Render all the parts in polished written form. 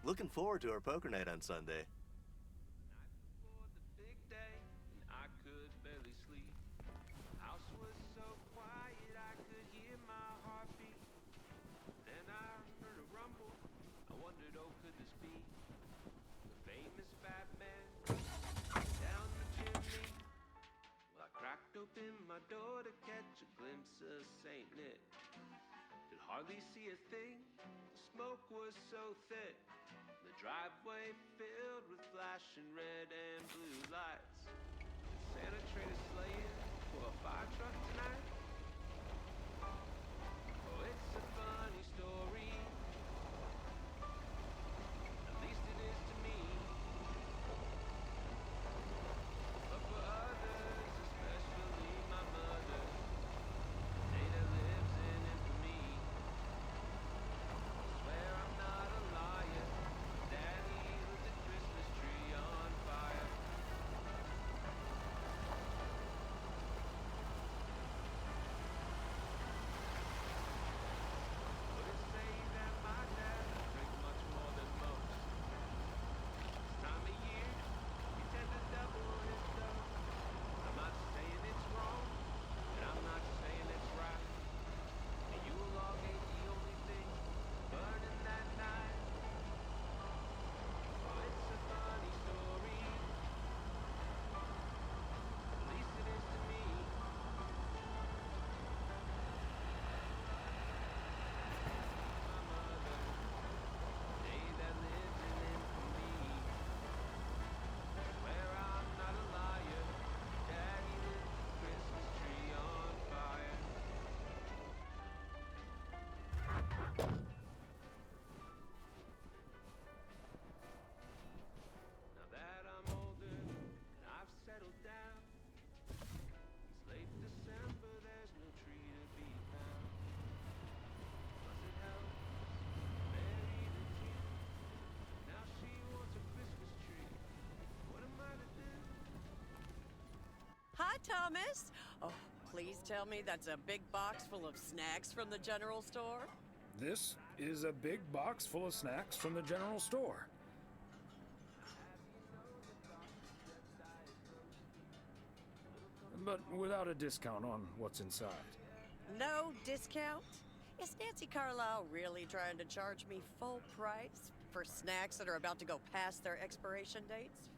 Looking forward to our poker night on Sunday. Night before the big day, and I could barely sleep. House was so quiet I could hear my heartbeat. Then I heard a rumble. I wondered, oh, could this be the famous Batman down the chimney? Well, I cracked open my door to catch a glimpse of Saint Nick. Could hardly see a thing. The smoke was so thick. The driveway filled with flashing red and blue lights. Did Santa trade a sleigh for a fire truck tonight? Oh, it's a funny story. At least it is to me. But for others, especially my mother, the day that lives in infamy. I swear I'm not a liar. Daddy lit the Christmas tree on fire. Wouldn't say that my dad drank much more than most. This time of year, he tend to double his dose. I'm not saying it's wrong, and I'm not saying it's right. And Yule log ain't the only thing burning that night. Oh, it's a funny story. At least it is to me. My mother, the day that lives in infamy. Swear I'm not a liar. Daddy lit the Christmas tree on fire. Now that I'm older and I've settled down, it's late December, there's no tree to be found. Plus it helps Mary the June. Now she wants a Christmas tree. What am I to do? Hi, Thomas. Oh, please tell me that's a big box full of snacks from the general store. This is a big box full of snacks from the general store. But without a discount on what's inside. No discount? Is Nancy Carlisle really trying to charge me full price for snacks that are about to go past their expiration dates?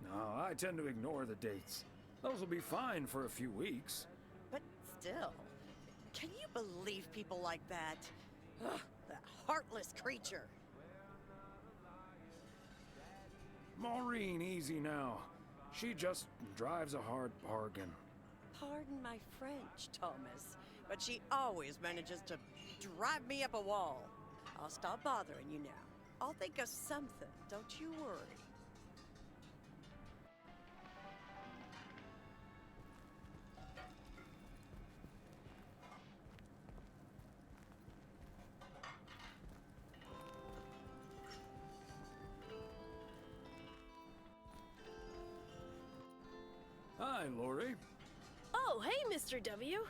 No, I tend to ignore the dates. Those will be fine for a few weeks. But still, can you believe people like that? Ugh, that heartless creature. Maureen, easy now. She just drives a hard bargain. Pardon my French, Thomas, but she always manages to drive me up a wall. I'll stop bothering you now. I'll think of something, don't you worry. Hi, Lori. Oh, hey, Mr. W.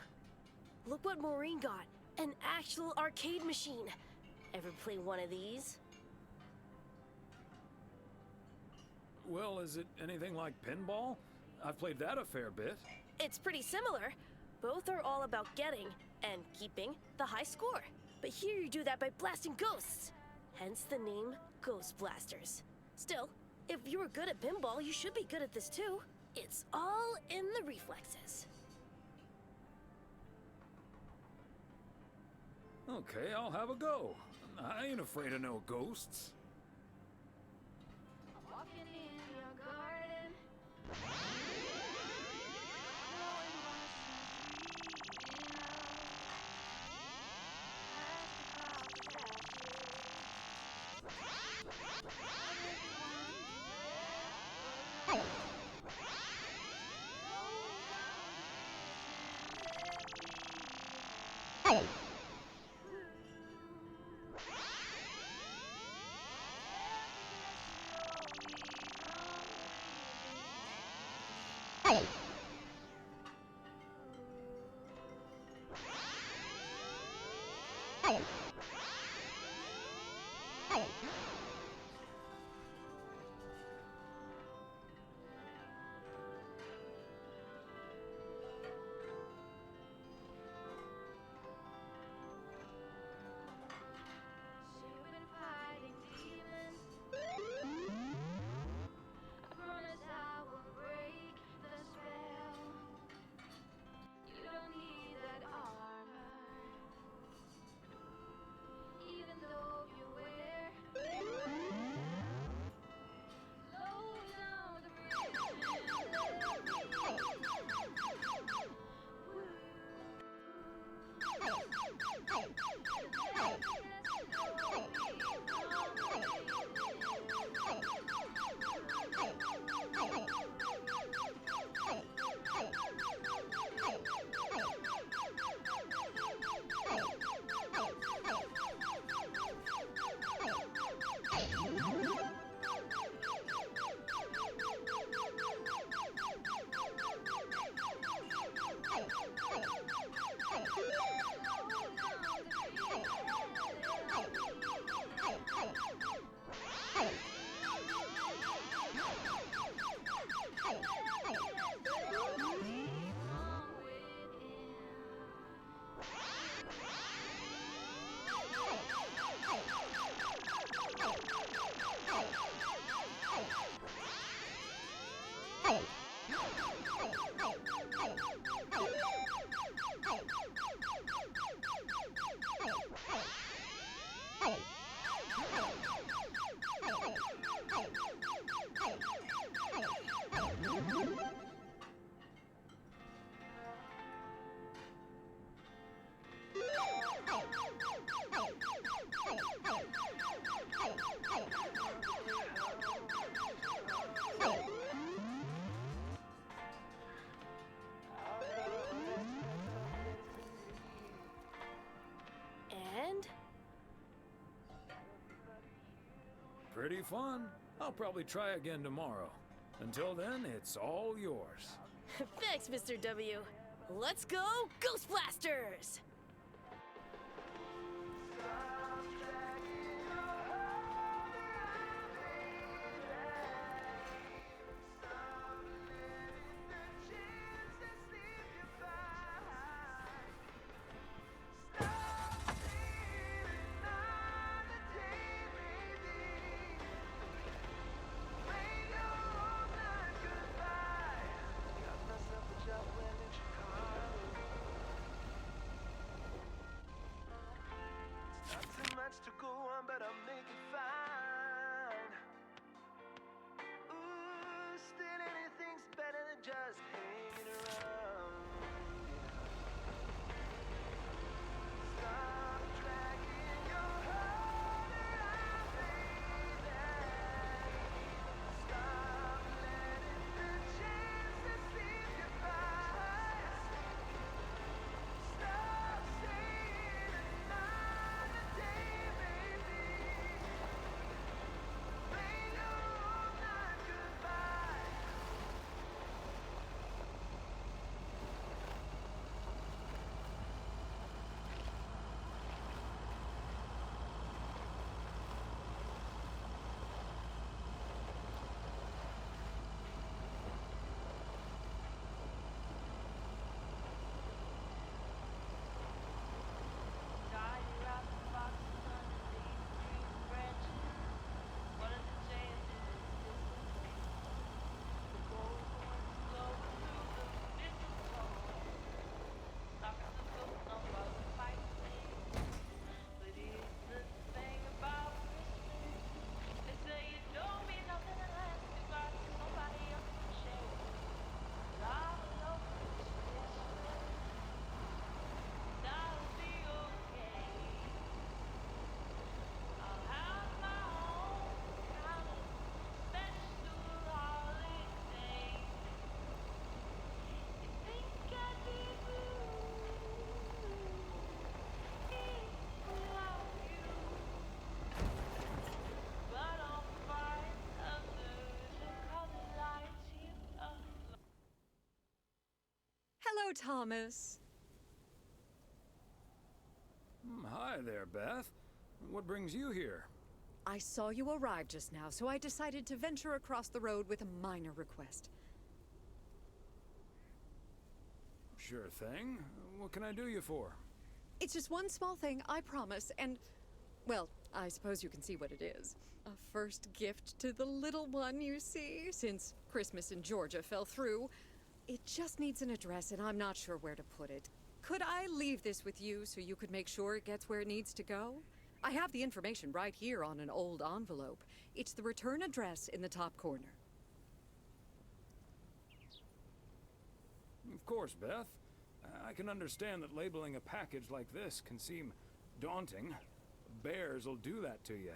Look what Maureen got. An actual arcade machine. Ever play one of these? Well, is it anything like pinball? I've played that a fair bit. It's pretty similar. Both are all about getting and keeping the high score. But here you do that by blasting ghosts. Hence the name Ghost Blasters. Still, if you were good at pinball, you should be good at this too. It's all in the reflexes. Okay, I'll have a go. I ain't afraid of no ghosts. Walking in your garden. And Pretty fun. I'll probably try again tomorrow. Until then, it's all yours. thanks, Mr. W. Let's go, Ghost Blasters! Not too much to go on, but I'll make it fine. Ooh, still anything's better than just hanging around. Stop dragging your heart around, baby. Stop letting the chances slip you by. Stop saying another day, baby. May your own night goodbye. Hello, Thomas. Hi there, Beth. What brings you here? I saw you arrive just now, so I decided to venture across the road with a minor request. Sure thing. What can I do you for? It's just one small thing, I promise, and, well, I suppose you can see what it is. A first gift to the little one, you see, since Christmas in Georgia fell through. It just needs an address, and I'm not sure where to put it. Could I leave this with you so you could make sure it gets where it needs to go? I have the information right here on an old envelope. It's the return address in the top corner. Of course, Beth. I can understand that labeling a package like this can seem daunting. Bears will do that to you.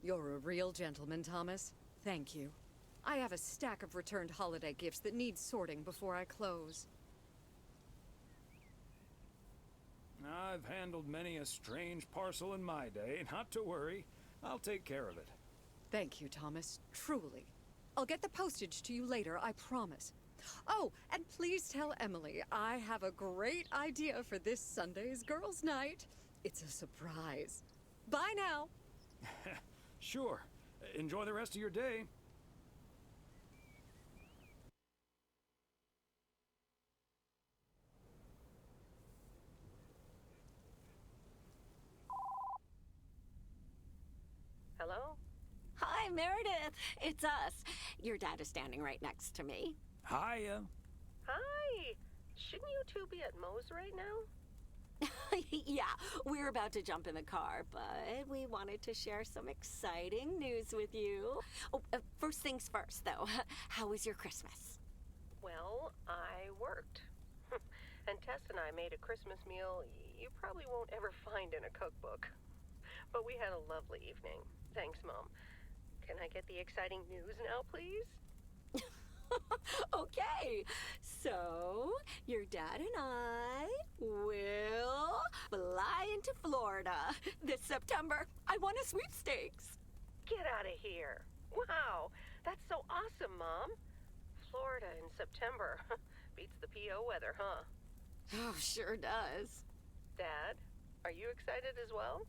You're a real gentleman, Thomas. Thank you. I have a stack of returned holiday gifts that need sorting before I close. I've handled many a strange parcel in my day. Not to worry. I'll take care of it. Thank you, Thomas. Truly. I'll get the postage to you later, I promise. Oh, and please tell Emily I have a great idea for this Sunday's girls' night. It's a surprise. Bye now. Sure. Enjoy the rest of your day. Hello? Hi, Meredith. It's us. Your dad is standing right next to me. Hiya. Hi. Shouldn't you two be at Moe's right now? Yeah, we're about to jump in the car, but we wanted to share some exciting news with you. Oh, first things first, though. How was your Christmas? Well, I worked. And Tess and I made a Christmas meal you probably won't ever find in a cookbook. But we had a lovely evening. Thanks, Mom. Can I get the exciting news now, please? Okay, so your dad and I will fly into Florida this September. I won a sweepstakes. Get out of here. Wow, that's so awesome, Mom. Florida in September. Beats the PO weather, huh? Oh, sure does. Dad, are you excited as well?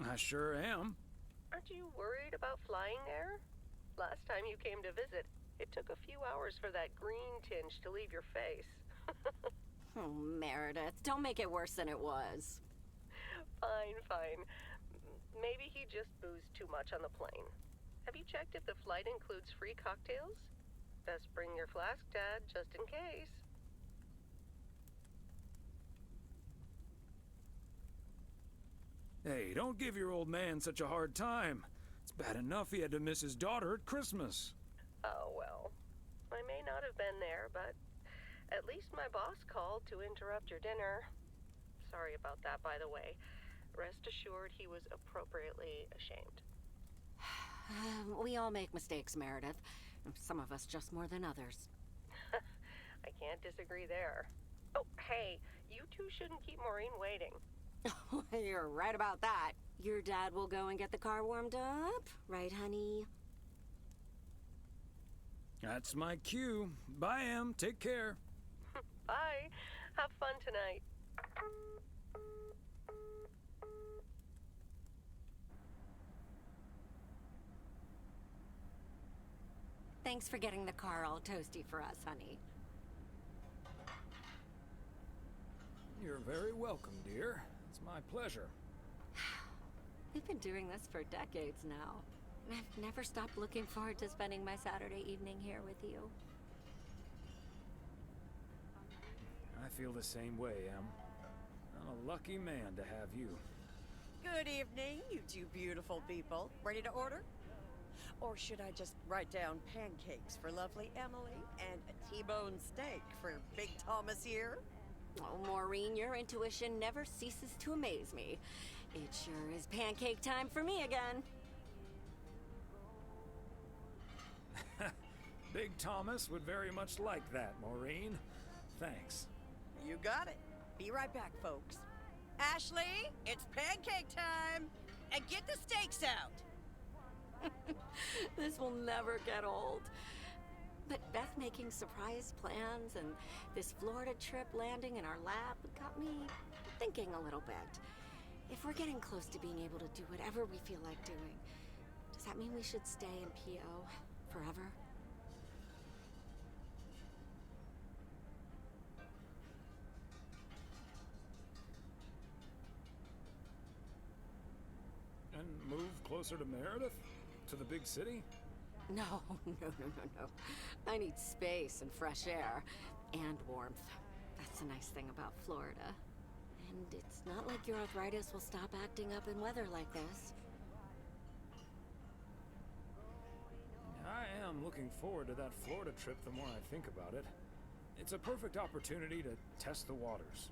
I sure am. Aren't you worried about flying there? Last time you came to visit, it took a few hours for that green tinge to leave your face. Oh, Meredith, don't make it worse than it was. Fine, fine. Maybe he just boozed too much on the plane. Have you checked if the flight includes free cocktails? Best bring your flask, Dad, just in case. Hey, don't give your old man such a hard time. It's bad enough he had to miss his daughter at Christmas. Oh, well. I may not have been there, but at least my boss called to interrupt your dinner. Sorry about that, by the way. Rest assured he was appropriately ashamed. We all make mistakes, Meredith. Some of us just more than others. I can't disagree there. Oh, hey, you two shouldn't keep Maureen waiting. You're right about that. Your dad will go and get the car warmed up, right, honey? That's my cue. Bye, Em. Take care. Bye. Have fun tonight. Thanks for getting the car all toasty for us, honey. You're very welcome, dear. It's my pleasure. We've been doing this for decades now. I've never stopped looking forward to spending my Saturday evening here with you. I feel the same way, Em. I'm a lucky man to have you. Good evening, you two beautiful people. Ready to order? Or should I just write down pancakes for lovely Emily and a T-bone steak for Big Thomas here? Oh, Maureen, your intuition never ceases to amaze me. It sure is pancake time for me again. Big Thomas would very much like that, Maureen. Thanks. You got it. Be right back, folks. Ashley, it's pancake time! And get the steaks out! This will never get old. But Beth making surprise plans and this Florida trip landing in our lap got me thinking a little bit. If we're getting close to being able to do whatever we feel like doing, does that mean we should stay in PO forever? And move closer to Meredith? To the big city? No. I need space and fresh air and warmth. That's the nice thing about Florida. And it's not like your arthritis will stop acting up in weather like this. I am looking forward to that Florida trip the more I think about it. It's a perfect opportunity to test the waters.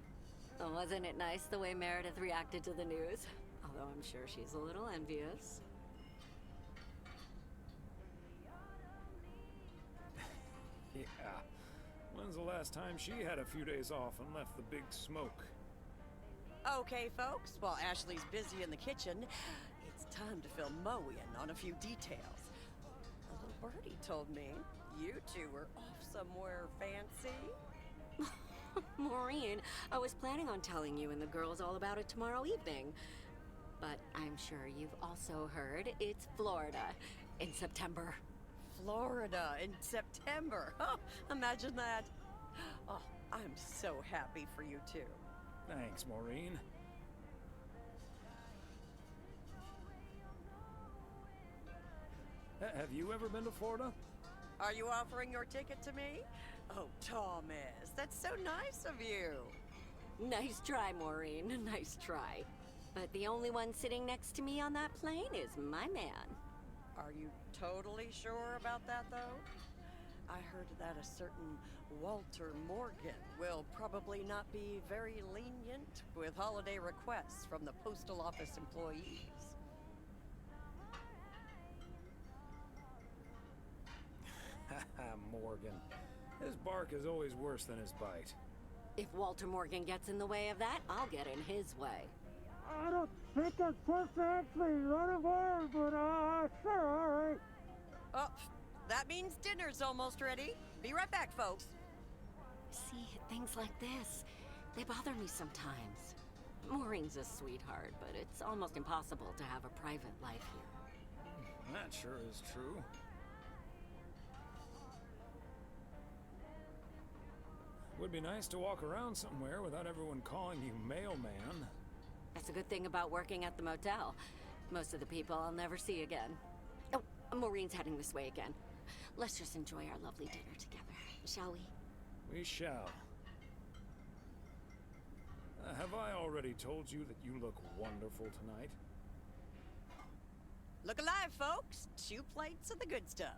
Oh, wasn't it nice the way Meredith reacted to the news? Although I'm sure she's a little envious. Yeah. When's the last time she had a few days off and left the big smoke? Okay, folks, while Ashley's busy in the kitchen, it's time to fill Moe in on a few details. A little birdie told me you two were off somewhere fancy. Maureen, I was planning on telling you and the girls all about it tomorrow evening. But I'm sure you've also heard it's Florida in September. Florida in September. Oh, imagine that. Oh, I'm so happy for you two. Thanks, Maureen. Have you ever been to Florida? Are you offering your ticket to me? Oh, Thomas, that's so nice of you. Nice try, Maureen. Nice try. But the only one sitting next to me on that plane is my man. Are you totally sure about that, though? I heard that a certain Walter Morgan will probably not be very lenient with holiday requests from the postal office employees. Morgan. His bark is always worse than his bite. If Walter Morgan gets in the way of that, I'll get in his way. I don't think I'm supposed to actually run away, but sure, all right. Oh, that means dinner's almost ready. Be right back, folks. See, things like this, they bother me sometimes. Maureen's a sweetheart, but it's almost impossible to have a private life here. That sure is true. Would be nice to walk around somewhere without everyone calling you mailman. That's a good thing about working at the motel. Most of the people I'll never see again. Oh, Maureen's heading this way again. Let's just enjoy our lovely dinner together, shall we? We shall. Have I already told you that you look wonderful tonight? Look alive, folks. 2 plates of the good stuff.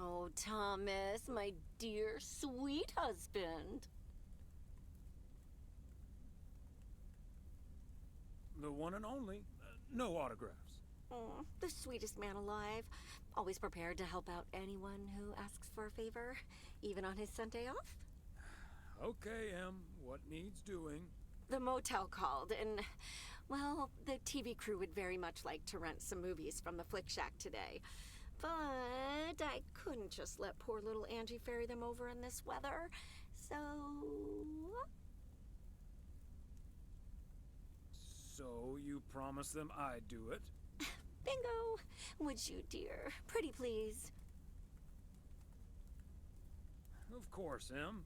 Oh, Thomas, my dear, sweet husband. The one and only. No autographs. Oh, the sweetest man alive. Always prepared to help out anyone who asks for a favor, even on his Sunday off. Okay, Em. What needs doing? The motel called, and, well, the TV crew would very much like to rent some movies from the Flick Shack today. But I couldn't just let poor little Angie ferry them over in this weather, so... So you promised them I'd do it? Bingo! Would you, dear? Pretty please. Of course, Em.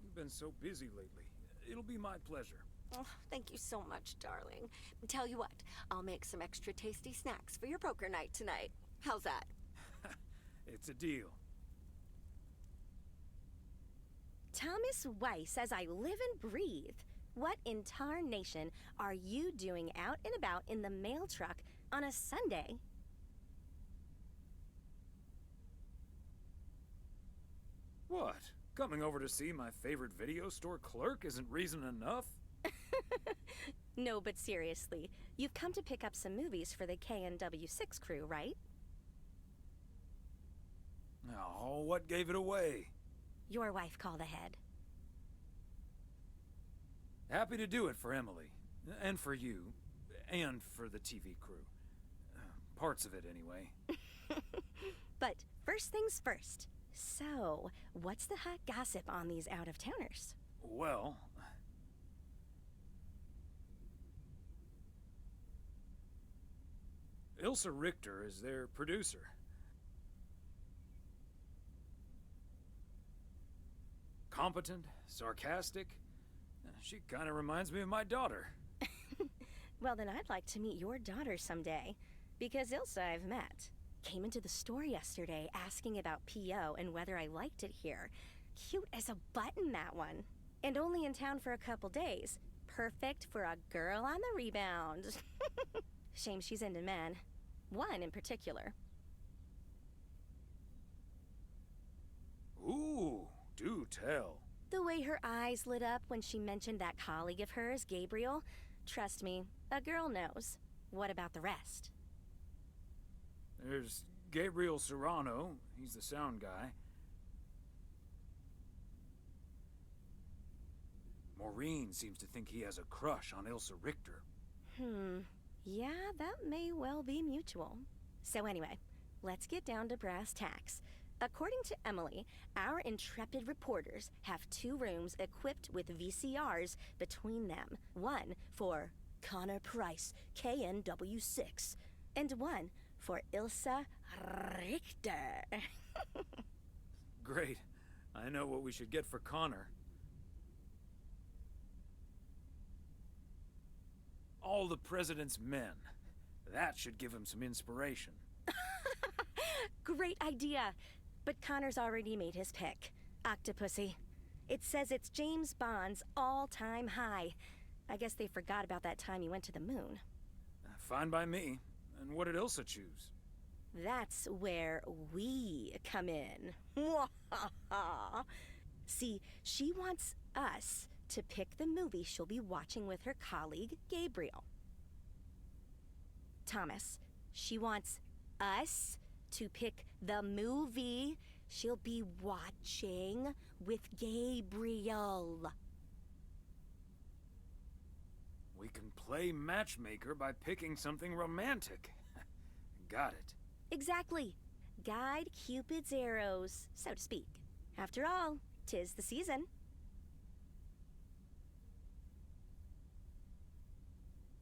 You've been so busy lately. It'll be my pleasure. Oh, thank you so much, darling. Tell you what, I'll make some extra tasty snacks for your poker night tonight. How's that? It's a deal. Thomas Weiss, as I live and breathe. What in tarnation are you doing out and about in the mail truck on a Sunday? What? Coming over to see my favorite video store clerk isn't reason enough? No, but seriously, you've come to pick up some movies for the KNW6 crew, right? Oh, what gave it away? Your wife called ahead. Happy to do it for Emily. And for you. And for the TV crew. Parts of it, anyway. But first things first. So, what's the hot gossip on these out-of-towners? Well... Ilsa Richter is their producer. Competent, sarcastic. She kind of reminds me of my daughter. Well, then I'd like to meet your daughter someday. Because Ilsa I've met. Came into the store yesterday asking about PO and whether I liked it here. Cute as a button, that one. And only in town for a couple days. Perfect for a girl on the rebound. Shame she's into men. One in particular. Ooh, do tell. The way her eyes lit up when she mentioned that colleague of hers, Gabriel. Trust me, a girl knows. What about the rest? There's Gabriel Serrano. He's the sound guy. Maureen seems to think he has a crush on Ilsa Richter. Yeah, that may well be mutual. So anyway, let's get down to brass tacks. According to Emily, our intrepid reporters have 2 rooms equipped with VCRs between them. One for Connor Price, KNW6, and one for Ilsa Richter. Great. I know what we should get for Connor. All the President's Men. That should give him some inspiration. Great idea. But Connor's already made his pick. Octopussy. It says it's James Bond's all-time high. I guess they forgot about that time he went to the moon. Fine by me. And what did Ilsa choose? That's where we come in. See, she wants us to pick the movie she'll be watching with her colleague, Gabriel. Thomas, she wants us to pick the movie she'll be watching with Gabriel. We can play matchmaker by picking something romantic. Got it. Exactly. Guide Cupid's arrows, so to speak. After all, 'tis the season.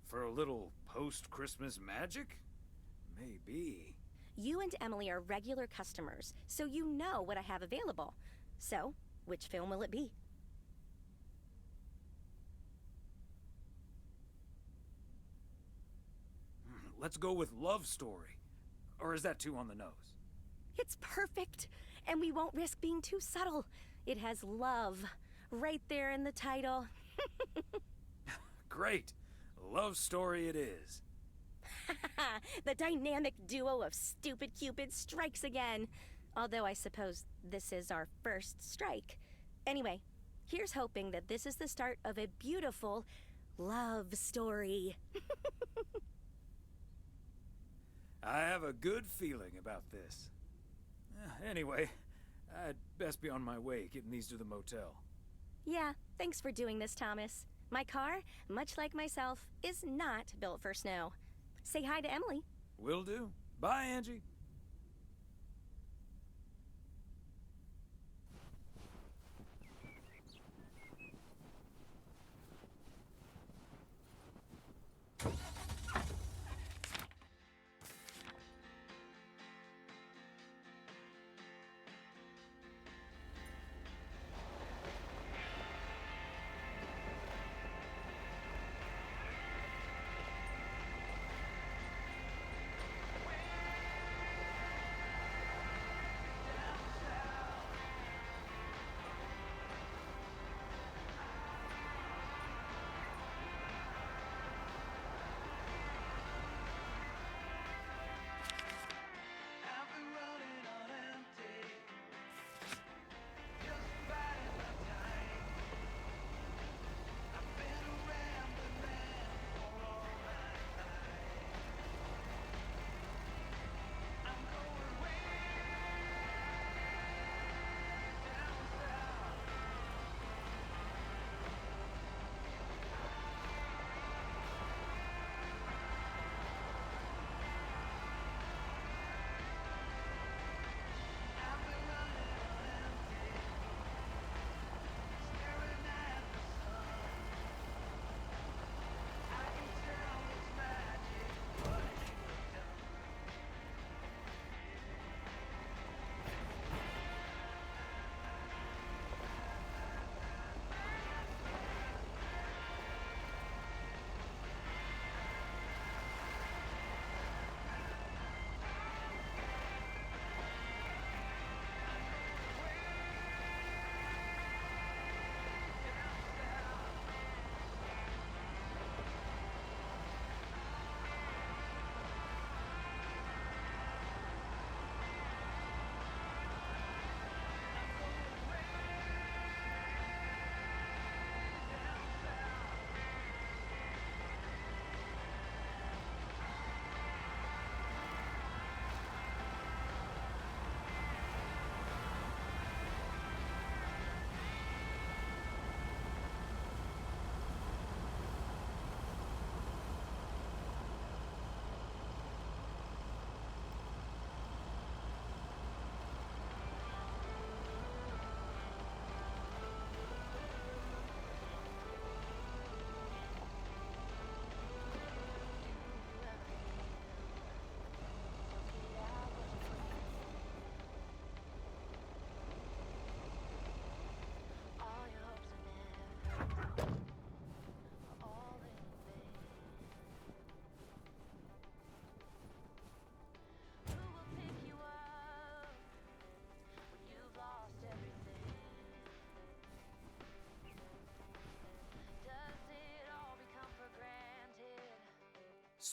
For a little post-Christmas magic? Maybe. You and Emily are regular customers, so you know what I have available. So, which film will it be? Let's go with Love Story. Or is that too on the nose? It's perfect, and we won't risk being too subtle. It has love right there in the title. Great. Love Story it is. The dynamic duo of stupid Cupid strikes again. Although I suppose this is our first strike. Anyway, here's hoping that this is the start of a beautiful love story. I have a good feeling about this. Anyway, I'd best be on my way, getting these to the motel. Yeah, thanks for doing this, Thomas. My car, much like myself, is not built for snow. Say hi to Emily. Will do. Bye, Angie.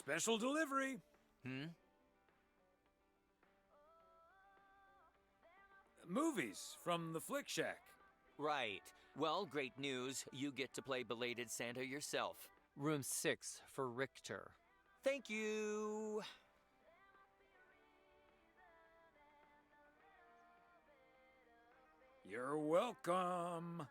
Special delivery. Movies from the Flick Shack. Right. Well, great news. You get to play belated Santa yourself. Room 6 for Richter. Thank you. You're welcome.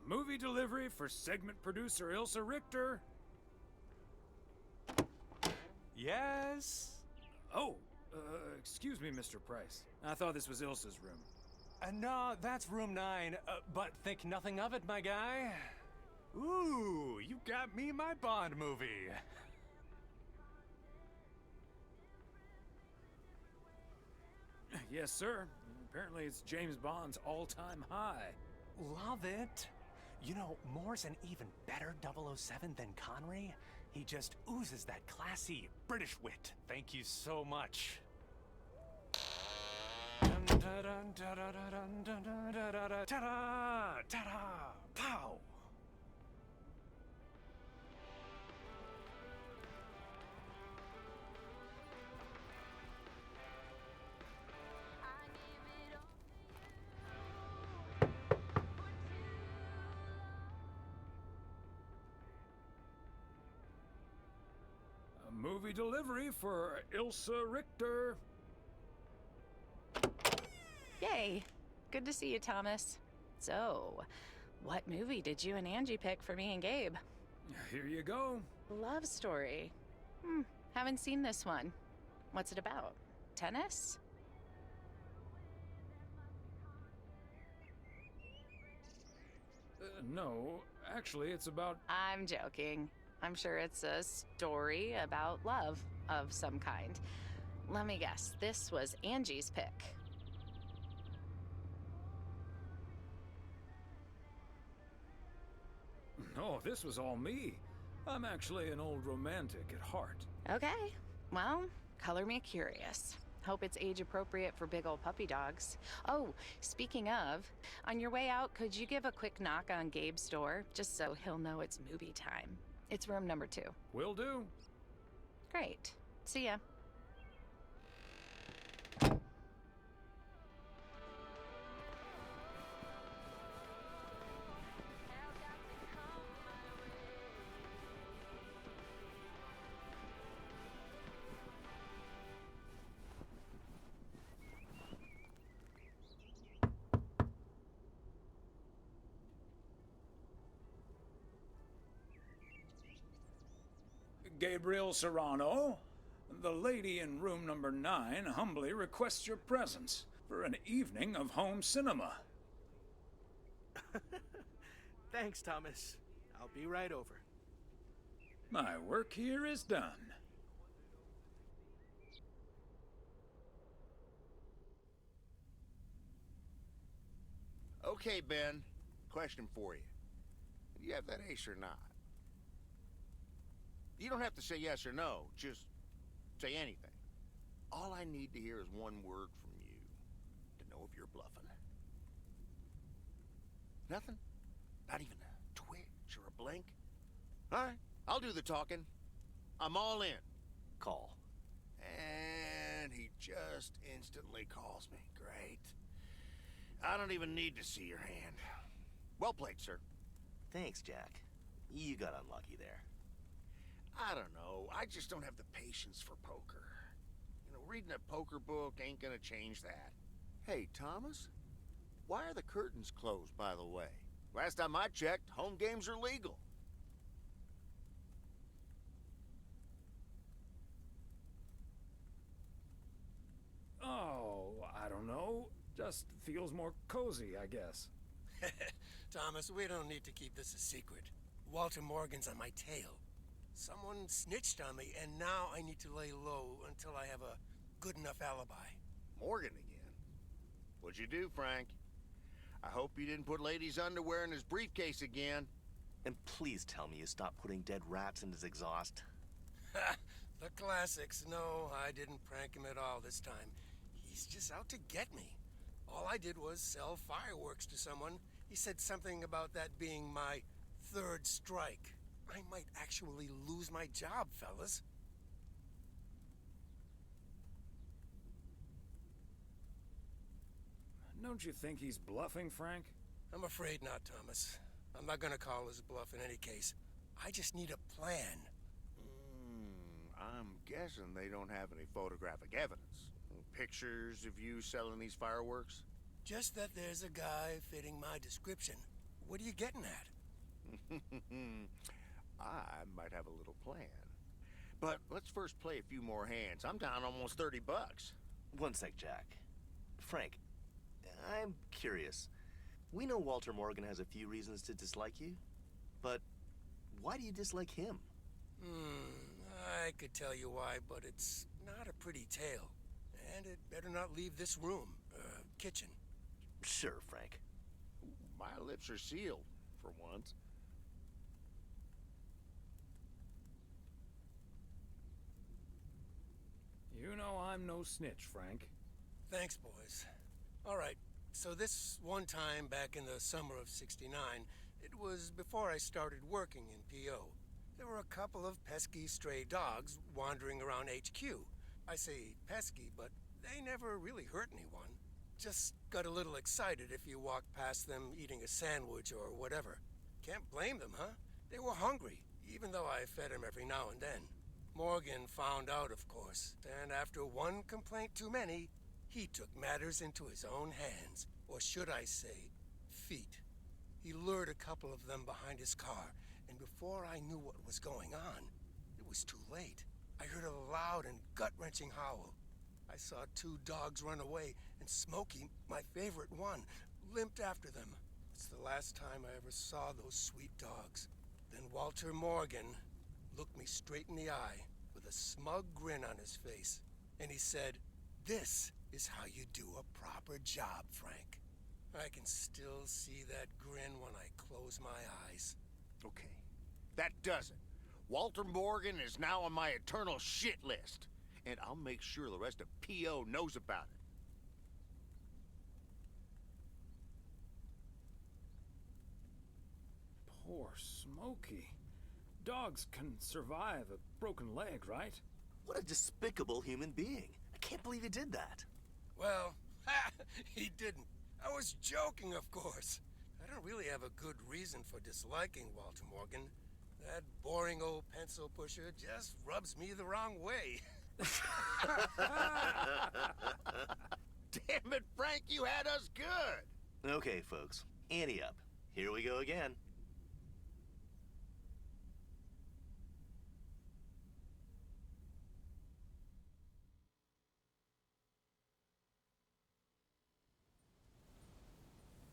Movie delivery for segment producer Ilsa Richter. Yes? Oh, excuse me, Mr. Price. I thought this was Ilsa's room. No, that's room 9, but think nothing of it, my guy. Ooh, you got me my Bond movie. Yes, sir. Apparently it's James Bond's all-time high. Love it. You know, Moore's an even better 007 than Connery. He just oozes that classy British wit. Thank you so much. Ta-da! Ta-da! Pow! Movie delivery for Ilsa Richter. Yay! Good to see you, Thomas. So, what movie did you and Angie pick for me and Gabe? Here you go. Love story. Haven't seen this one. What's it about? Tennis? No, actually, it's about... I'm joking. I'm sure it's a story about love of some kind. Let me guess, this was Angie's pick. No, this was all me. I'm actually an old romantic at heart. Okay, well, color me curious. Hope it's age appropriate for big old puppy dogs. Oh, speaking of, on your way out, could you give a quick knock on Gabe's door, just so he'll know it's movie time? It's room number 2. Will do. Great. See ya. Gabriel Serrano, the lady in room number 9 humbly requests your presence for an evening of home cinema. Thanks, Thomas. I'll be right over. My work here is done. Okay, Ben. Question for you. Do you have that ace or not? You don't have to say yes or no. Just say anything. All I need to hear is one word from you to know if you're bluffing. Nothing? Not even a twitch or a blink? All right, I'll do the talking. I'm all in. Call. And he just instantly calls me. Great. I don't even need to see your hand. Well played, sir. Thanks, Jack. You got unlucky there. I don't know. I just don't have the patience for poker. You know, reading a poker book ain't gonna change that. Hey, Thomas? Why are the curtains closed, by the way? Last time I checked, home games are legal. Oh, I don't know. Just feels more cozy, I guess. Thomas, we don't need to keep this a secret. Walter Morgan's on my tail. Someone snitched on me, and now I need to lay low until I have a good enough alibi. Morgan again. What'd you do, Frank? I hope you didn't put Lady's underwear in his briefcase again. And please tell me you stopped putting dead rats in his exhaust. Ha! The classics. No, I didn't prank him at all this time. He's just out to get me. All I did was sell fireworks to someone. He said something about that being my third strike. I might actually lose my job, fellas. Don't you think he's bluffing, Frank? I'm afraid not, Thomas. I'm not gonna call his bluff in any case. I just need a plan. I'm guessing they don't have any photographic evidence. Pictures of you selling these fireworks? Just that there's a guy fitting my description. What are you getting at? I might have a little plan. But let's first play a few more hands. I'm down almost 30 bucks. One sec, Jack. Frank, I'm curious. We know Walter Morgan has a few reasons to dislike you, but why do you dislike him? I could tell you why, but it's not a pretty tale. And it better not leave this room, kitchen. Sure, Frank. My lips are sealed, for once. You know I'm no snitch, Frank. Thanks, boys. All right, so this one time back in the summer of '69, it was before I started working in P.O. There were a couple of pesky stray dogs wandering around HQ. I say pesky, but they never really hurt anyone. Just got a little excited if you walked past them eating a sandwich or whatever. Can't blame them, huh? They were hungry, even though I fed them every now and then. Morgan found out, of course, and after one complaint too many, he took matters into his own hands, or should I say, feet. He lured a couple of them behind his car, and before I knew what was going on, it was too late. I heard a loud and gut-wrenching howl. I saw two dogs run away, and Smokey, my favorite one, limped after them. It's the last time I ever saw those sweet dogs. Then Walter Morgan looked me straight in the eye with a smug grin on his face, and he said, "This is how you do a proper job, Frank." I can still see that grin when I close my eyes. Okay, that does it. Walter Morgan is now on my eternal shit list, and I'll make sure the rest of P.O. knows about it. Poor Smokey. Dogs can survive a broken leg, right? What a despicable human being. I can't believe he did that. Well, he didn't. I was joking, of course. I don't really have a good reason for disliking Walter Morgan. That boring old pencil pusher just rubs me the wrong way. Damn it, Frank, you had us good. Okay, folks. Ante up. Here we go again.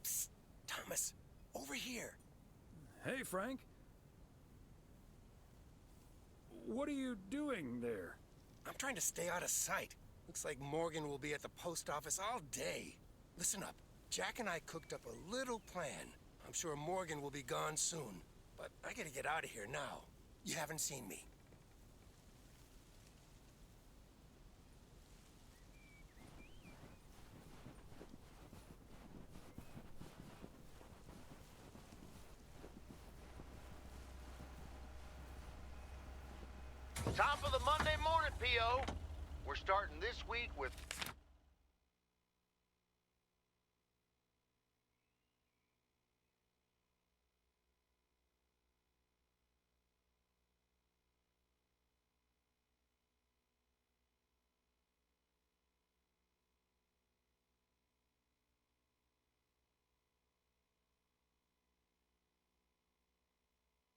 Psst, Thomas, over here. Hey, Frank. What are you doing there? I'm trying to stay out of sight. Looks like Morgan will be at the post office all day. Listen up. Jack and I cooked up a little plan. I'm sure Morgan will be gone soon. But I gotta get out of here now. You haven't seen me. Top of the Monday morning, P.O. We're starting this week with...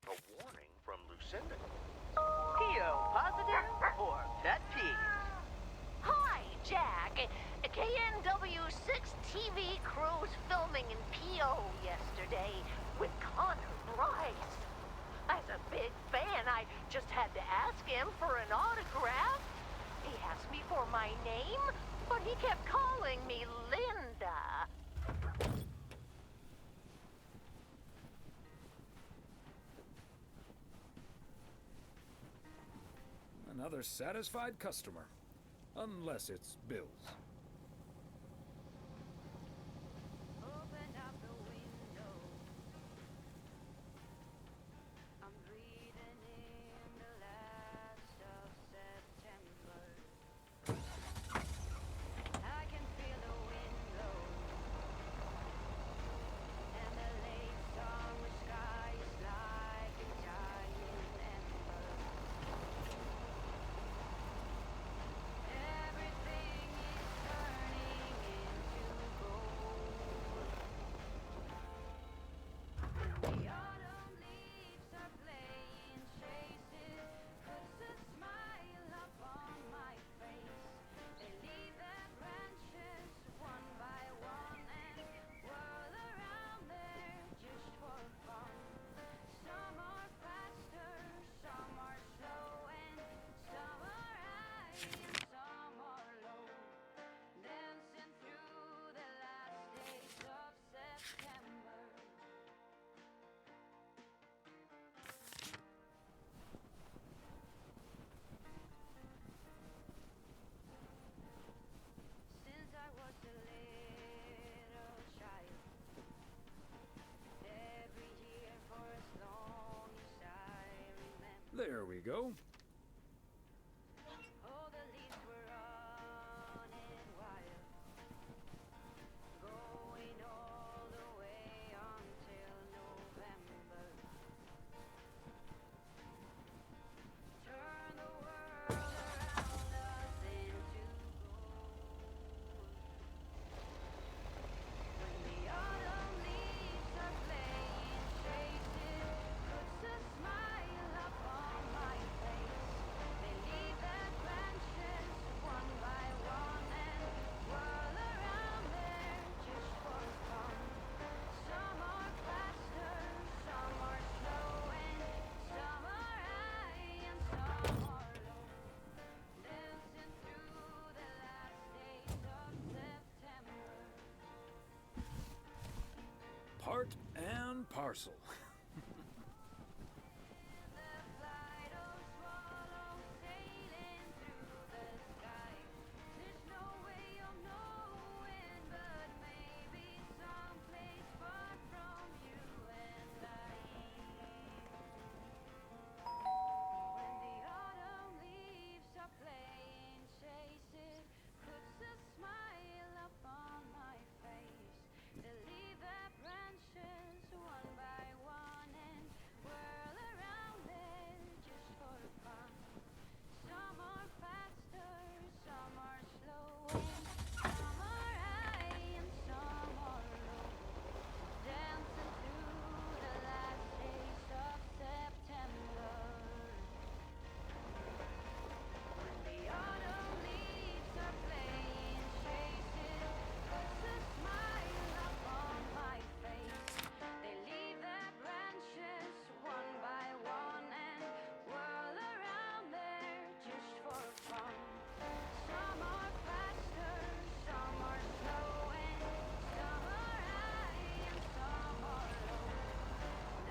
a warning from Lucinda. P.O. positive or pet peeve? Hi, Jack. KNW6 TV crews filming in P.O. yesterday with Connor Bryce. As a big fan, I just had to ask him for an autograph. He asked me for my name, but he kept calling me Linda. Another satisfied customer. Unless it's Bill's. Open up the window. I'm breathing in the last of September. I can feel the wind blow. And the late summer sky is like a dying ember. Everything is turning into gold. The autumn leaves are playing chases, puts a smile upon my face. They leave their branches one by one and whirl around there just for fun. Some are faster, some are slow, and some are high and some are low. Dancing through the last days of September. Since I was a little child, every year for as long as I remember. There we go. All the leaves were running wild, going all the way until November. Turn the world around us into gold. When the autumn leaves are playing chases, puts a smile upon my face. They leave their branches one by one and whirl around there just for fun. Some are faster, some are slow, and some are high and some are low. Dancing through the last days of September. Part and parcel. The flight of swallows sailing through the sky. There's no way of knowing, but maybe someplace far from you and I. When the autumn leaves are playing chases, puts a smile upon my face. They leave their branches one by one and whirl around there just for fun. Some are faster, some are slow, and some are high and some are low. Dancing through the last days of September. When the autumn leaves are playing chases, puts a smile upon my face. They leave their branches one by one and whirl around there just for fun. Some are faster, some are slow, and some are high and some are low.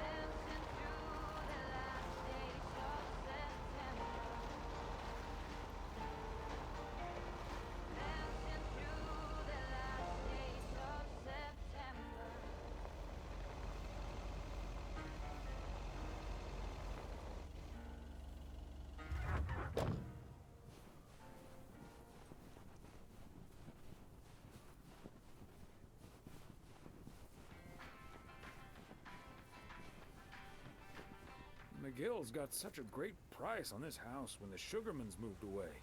Dancing through the last days of September. Dancing through the last days of September. McGill's got such a great price on this house when the Sugarmans moved away.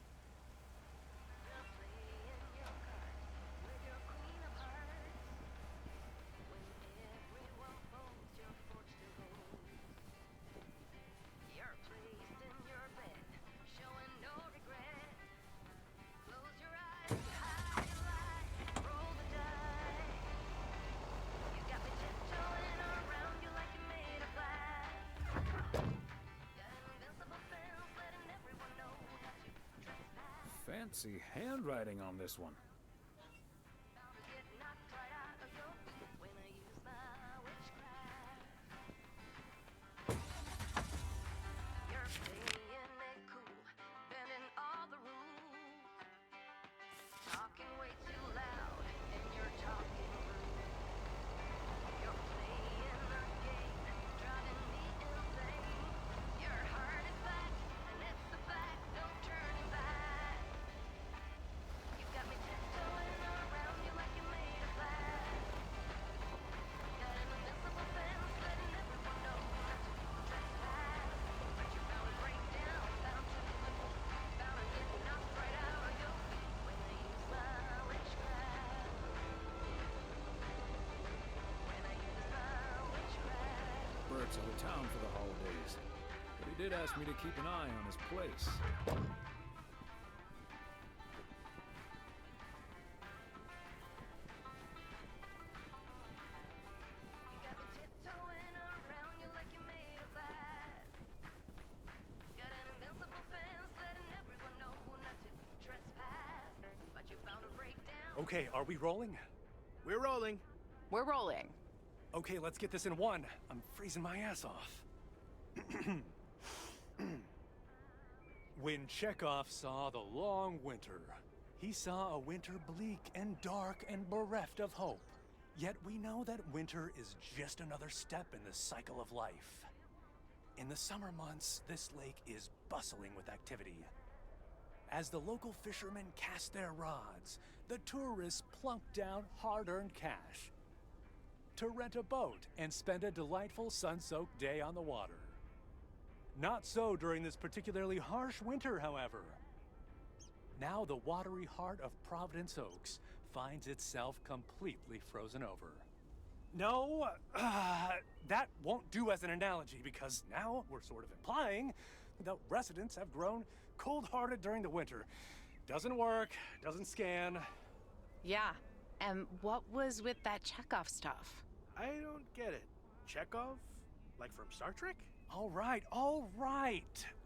You're placed in your bed, showing no regret. Close your eyes, hide your light, roll the die. You got me tiptoeing around you like you're made of glass. Got an invincible fancy handwriting on this one. Bert's out of town for the holidays, but he did ask me to keep an eye on his place. Okay, are we rolling? We're rolling. We're rolling. Okay, let's get this in one. I'm freezing my ass off. When Chekhov saw the long winter, he saw a winter bleak and dark and bereft of hope. Yet we know that winter is just another step in the cycle of life. In the summer months, this lake is bustling with activity. As the local fishermen cast their rods, the tourists plunk down hard-earned cash to rent a boat and spend a delightful sun-soaked day on the water. Not so during this particularly harsh winter, however. Now the watery heart of Providence Oaks finds itself completely frozen over. No, that won't do as an analogy because now we're sort of implying the residents have grown cold-hearted during the winter. Doesn't work, doesn't scan. Yeah. And what was with that Chekhov stuff? I don't get it. Chekhov? Like from Star Trek? All right.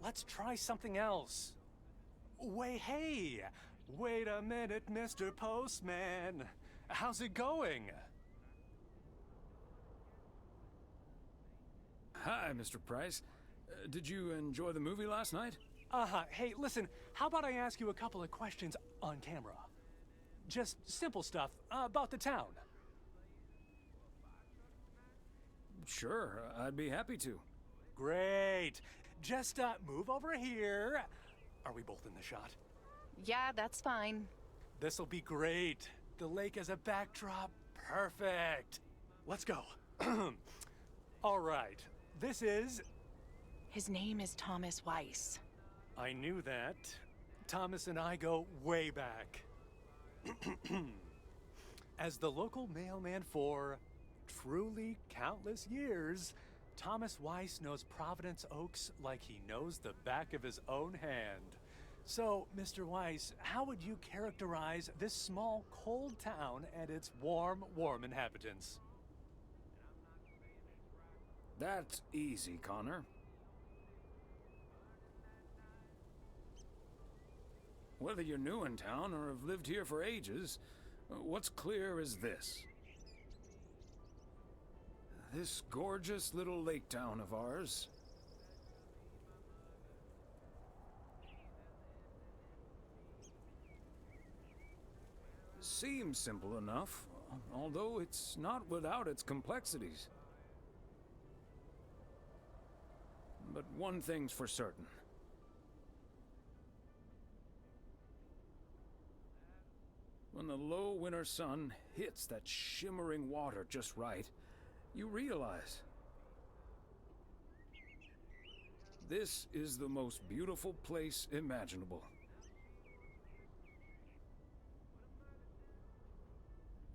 Let's try something else. Hey, wait a minute, Mr. Postman. How's it going? Hi, Mr. Price. Did you enjoy the movie last night? Hey, listen, how about I ask you a couple of questions on camera? Just simple stuff about the town. Sure, I'd be happy to. Great. Just move over here. Are we both in the shot? Yeah, that's fine. This'll be great. The lake as a backdrop. Perfect. Let's go. All right. This is... His name is Thomas Weiss. I knew that. Thomas and I go way back. As the local mailman for truly countless years, Thomas Weiss knows Providence Oaks like he knows the back of his own hand. So, Mr. Weiss, how would you characterize this small, cold town and its warm inhabitants? That's easy, Connor. Whether you're new in town or have lived here for ages, what's clear is this. This gorgeous little lake town of ours seems simple enough, although it's not without its complexities. But one thing's for certain. When the low winter sun hits that shimmering water just right, you realize this is the most beautiful place imaginable.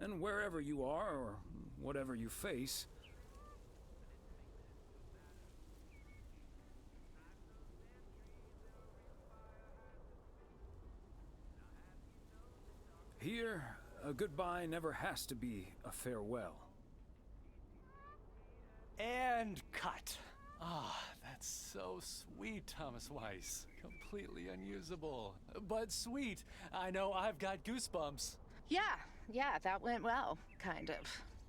And wherever you are, or whatever you face, here, a goodbye never has to be a farewell. And cut. Ah, that's so sweet, Thomas Weiss. Completely unusable, but sweet. I know I've got goosebumps. Yeah, that went well, kind of.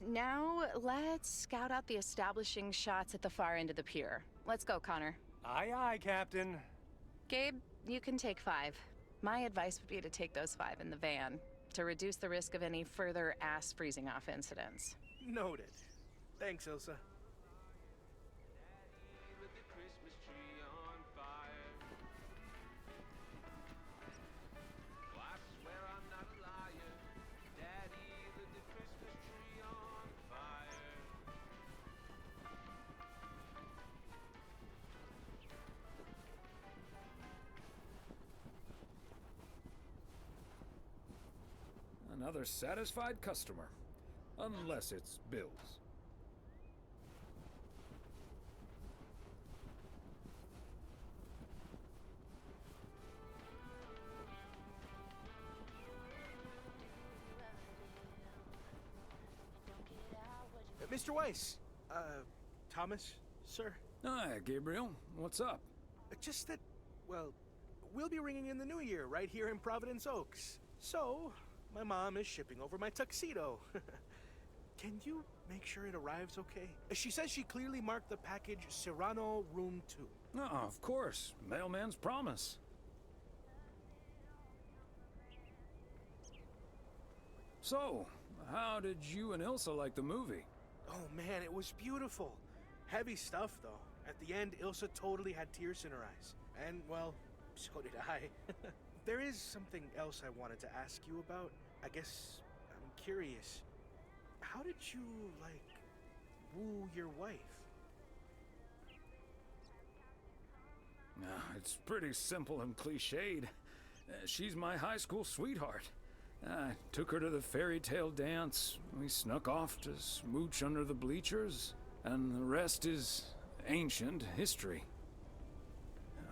Now, let's scout out the establishing shots at the far end of the pier. Let's go, Connor. Aye, aye, Captain. Gabe, you can take 5. My advice would be to take those 5 in the van, to reduce the risk of any further ass freezing off incidents. Noted. Thanks, Ilsa. With the Christmas tree on fire. Oh, I swear I'm not a liar. Daddy lit the Christmas tree on fire. Another satisfied customer. Unless it's Bill's. Mr. Weiss. Thomas, sir. Hi, Gabriel. What's up? Just that, well, we'll be ringing in the new year right here in Providence Oaks. So, my mom is shipping over my tuxedo. Can you make sure it arrives okay? She says she clearly marked the package Serrano Room 2. Oh, of course. Mailman's promise. So, how did you and Ilsa like the movie? Oh man, it was beautiful. Heavy stuff though. At the end, Ilsa totally had tears in her eyes. And well, so did I. There is something else I wanted to ask you about. I guess I'm curious. How did you, like, woo your wife? It's pretty simple and cliched. She's my high school sweetheart. I took her to the fairy tale dance. We snuck off to smooch under the bleachers, and the rest is ancient history.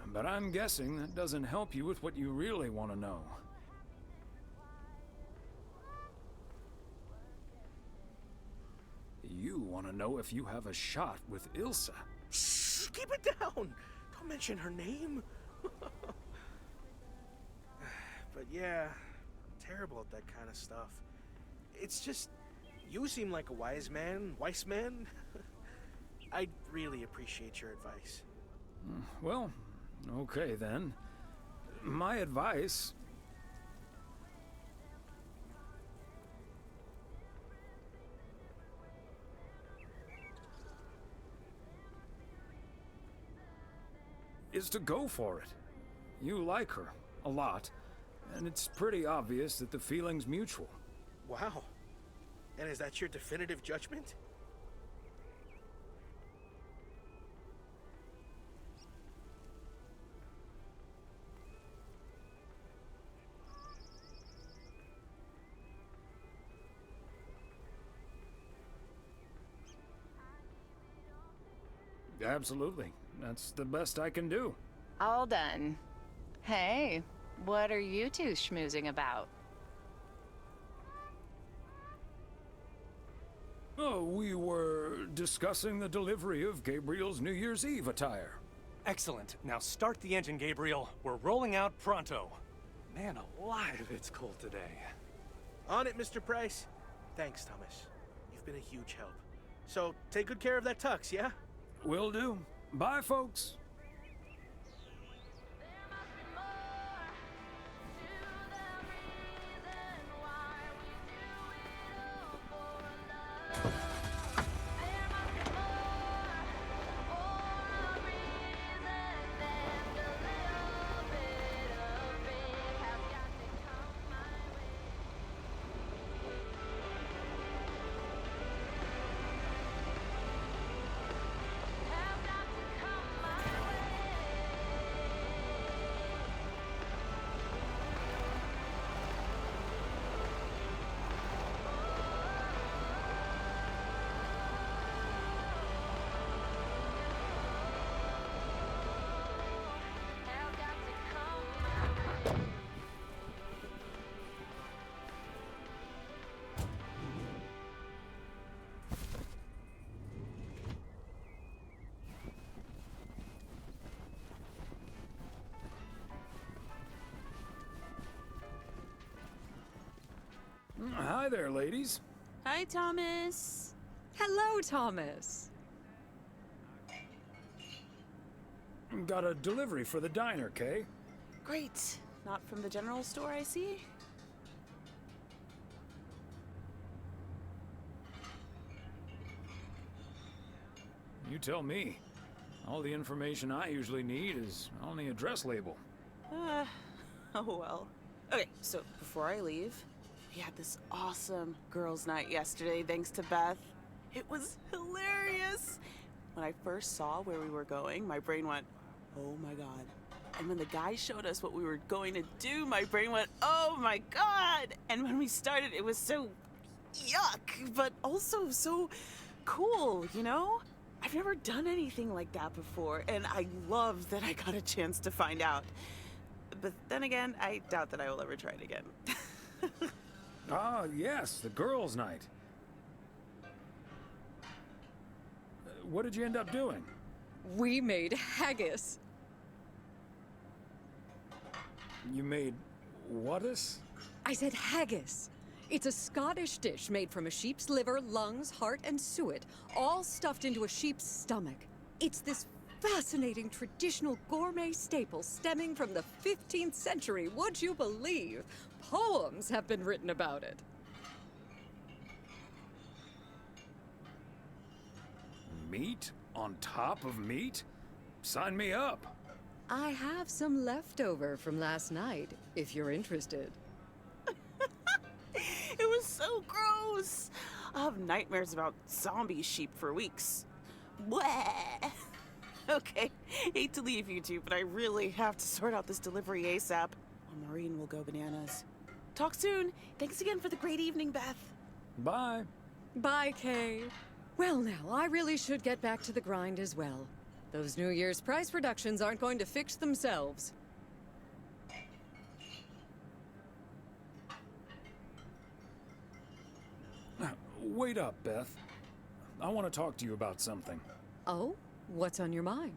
But I'm guessing that doesn't help you with what you really want to know. You want to know if you have a shot with Ilsa. Shh, keep it down! Don't mention her name. But yeah, I'm terrible at that kind of stuff. It's just, you seem like a wise man. I'd really appreciate your advice. Well, okay then. My advice... is to go for it. You like her, a lot, and it's pretty obvious that the feeling's mutual. Wow. And is that your definitive judgment? Absolutely. That's the best I can do. All done. Hey, what are you two schmoozing about? Oh, we were discussing the delivery of Gabriel's New Year's Eve attire. Excellent. Now start the engine, Gabriel. We're rolling out pronto. Man alive, it's cold today. On it, Mr. Price. Thanks, Thomas. You've been a huge help. So, take good care of that tux, yeah? Will do. Bye, folks. Hi there, ladies. Hi, Thomas. Hello, Thomas. Got a delivery for the diner, Kay? Great. Not from the general store, I see. You tell me. All the information I usually need is on the address label. Oh well. Okay, so before I leave, we had this awesome girls' night yesterday thanks to Beth. It was hilarious. When I first saw where we were going, my brain went, oh my god. And when the guy showed us what we were going to do, my brain went, oh my god. And when we started, it was so yuck, but also so cool, you know? I've never done anything like that before, and I love that I got a chance to find out. But then again, I doubt that I will ever try it again. Ah, yes, the girls' night. What did you end up doing? We made haggis. You made whatus? I said haggis. It's a Scottish dish made from a sheep's liver, lungs, heart, and suet, all stuffed into a sheep's stomach. It's this fascinating traditional gourmet staple stemming from the 15th century, would you believe? Poems have been written about it. Meat on top of meat? Sign me up. I have some leftover from last night, if you're interested. It was so gross. I'll have nightmares about zombie sheep for weeks. Bleh. Okay, hate to leave you two, but I really have to sort out this delivery ASAP, or Maureen will go bananas. Talk soon. Thanks again for the great evening, Beth. Bye. Bye, Kay. Well, now, I really should get back to the grind as well. Those New Year's price reductions aren't going to fix themselves. Wait up, Beth. I want to talk to you about something. Oh? What's on your mind?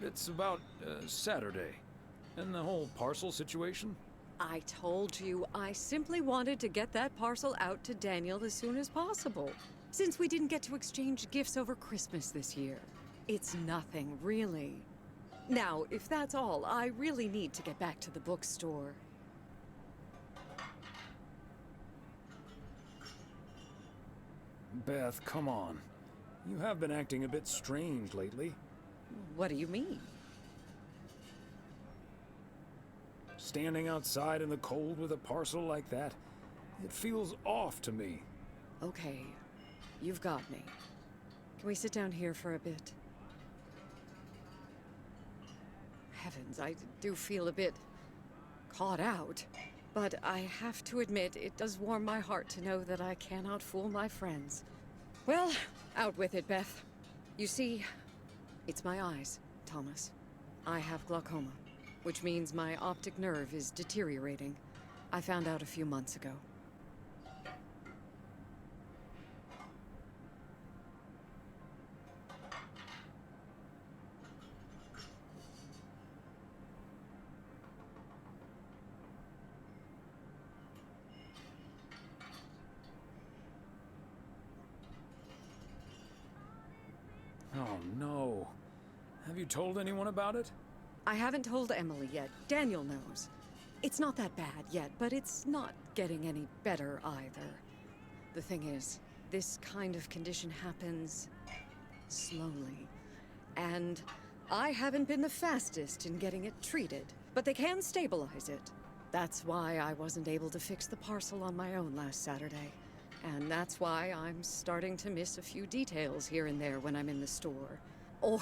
It's about Saturday and the whole parcel situation. I told you I simply wanted to get that parcel out to Daniel as soon as possible, since we didn't get to exchange gifts over Christmas this year. It's nothing, really. Now, if that's all, I really need to get back to the bookstore. Beth, come on. You have been acting a bit strange lately. What do you mean? Standing outside in the cold with a parcel like that, it feels off to me. Okay, you've got me. Can we sit down here for a bit? Heavens, I do feel a bit caught out. But I have to admit, it does warm my heart to know that I cannot fool my friends. Well, out with it, Beth. You see, it's my eyes, Thomas. I have glaucoma, which means my optic nerve is deteriorating. I found out a few months ago. Oh no. Have you told anyone about it? I haven't told Emily yet. Daniel knows. It's not that bad yet, but it's not getting any better either. The thing is, this kind of condition happens slowly. And I haven't been the fastest in getting it treated, but they can stabilize it. That's why I wasn't able to fix the parcel on my own last Saturday. And that's why I'm starting to miss a few details here and there when I'm in the store. Or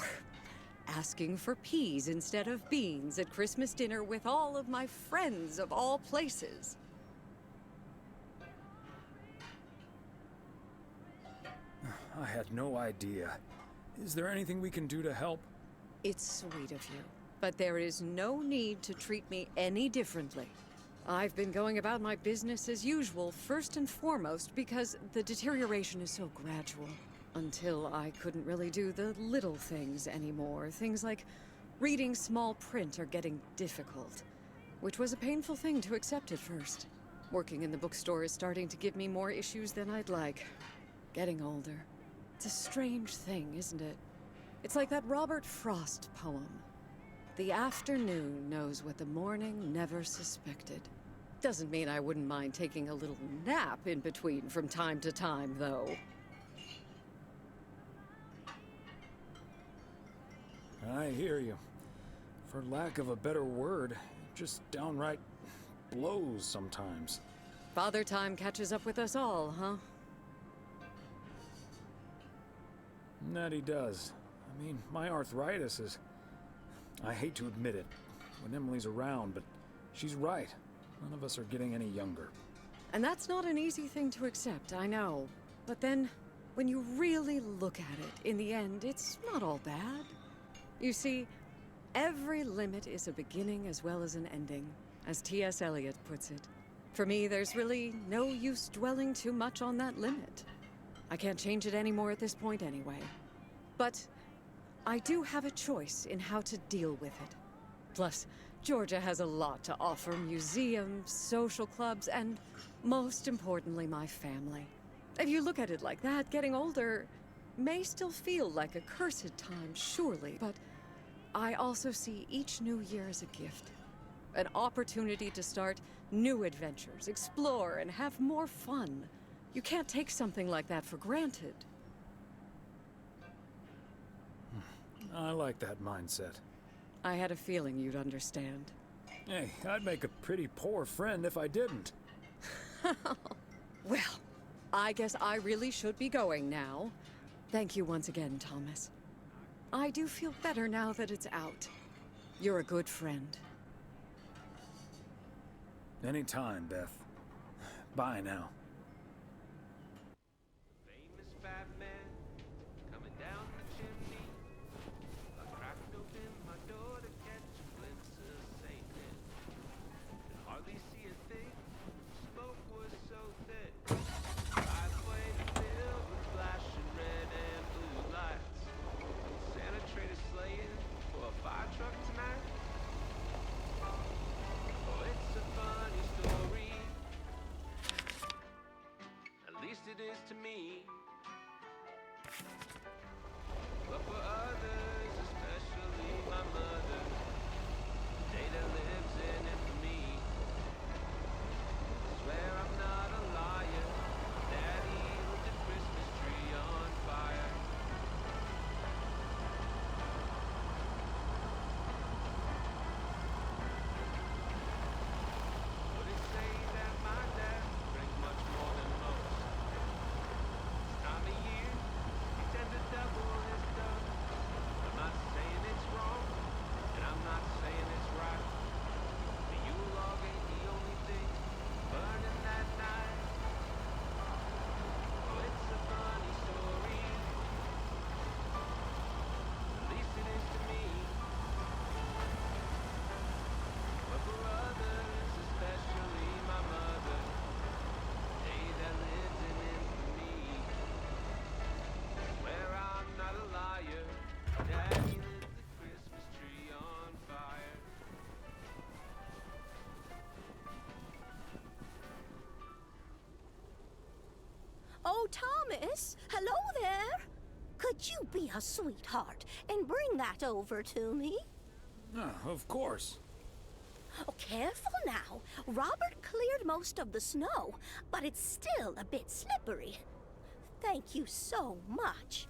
asking for peas instead of beans at Christmas dinner with all of my friends of all places. I had no idea. Is there anything we can do to help? It's sweet of you, but there is no need to treat me any differently. I've been going about my business as usual, first and foremost, because the deterioration is so gradual. Until I couldn't really do the little things anymore. Things like reading small print are getting difficult, which was a painful thing to accept at first. Working in the bookstore is starting to give me more issues than I'd like. Getting older. It's a strange thing, isn't it? It's like that Robert Frost poem. The afternoon knows what the morning never suspected. Doesn't mean I wouldn't mind taking a little nap in between from time to time, though. I hear you. For lack of a better word, just downright blows sometimes. Father Time catches up with us all, huh? That he does. I mean, my arthritis is... I hate to admit it when Emily's around, but she's right. None of us are getting any younger. And that's not an easy thing to accept, I know. But then, when you really look at it, in the end, it's not all bad. You see, every limit is a beginning as well as an ending, as T.S. Eliot puts it. For me, there's really no use dwelling too much on that limit. I can't change it anymore at this point anyway. But I do have a choice in how to deal with it. Plus, Georgia has a lot to offer: museums, social clubs, and most importantly, my family. If you look at it like that, getting older may still feel like a cursed time, surely, but I also see each new year as a gift. An opportunity to start new adventures, explore, and have more fun. You can't take something like that for granted. I like that mindset. I had a feeling you'd understand. Hey, I'd make a pretty poor friend if I didn't. Well, I guess I really should be going now. Thank you once again, Thomas. I do feel better now that it's out. You're a good friend. Anytime, Beth. Bye now. Famous fat man coming down the chimney. I cracked open my door to catch a glimpse of Satan. Could hardly see a thing. Smoke was so thick. Driveway filled with flashing red and blue lights. Santa traded sleighing for a fire truck tonight. Oh, it's a funny story. At least it is to me. But for others, especially my mother, the day that lives in infamy. Swear I'm not a liar. Daddy lit the Christmas tree on fire. Would it say that my dad drank much more than most? This time of year, he tend to double his dose. I'm not saying it's wrong, and I'm not saying it's right. The Yule log ain't the only thing burning that night. Oh, it's a funny story. At least it is to me. But for others, especially my mother, day that lives in infamy. Swear I'm not a liar. Daddy lit the Christmas tree on fire. Oh, Thomas, hello there. Could you be a sweetheart and bring that over to me? Of course. Oh, careful now. Robert cleared most of the snow, but it's still a bit slippery. Thank you so much.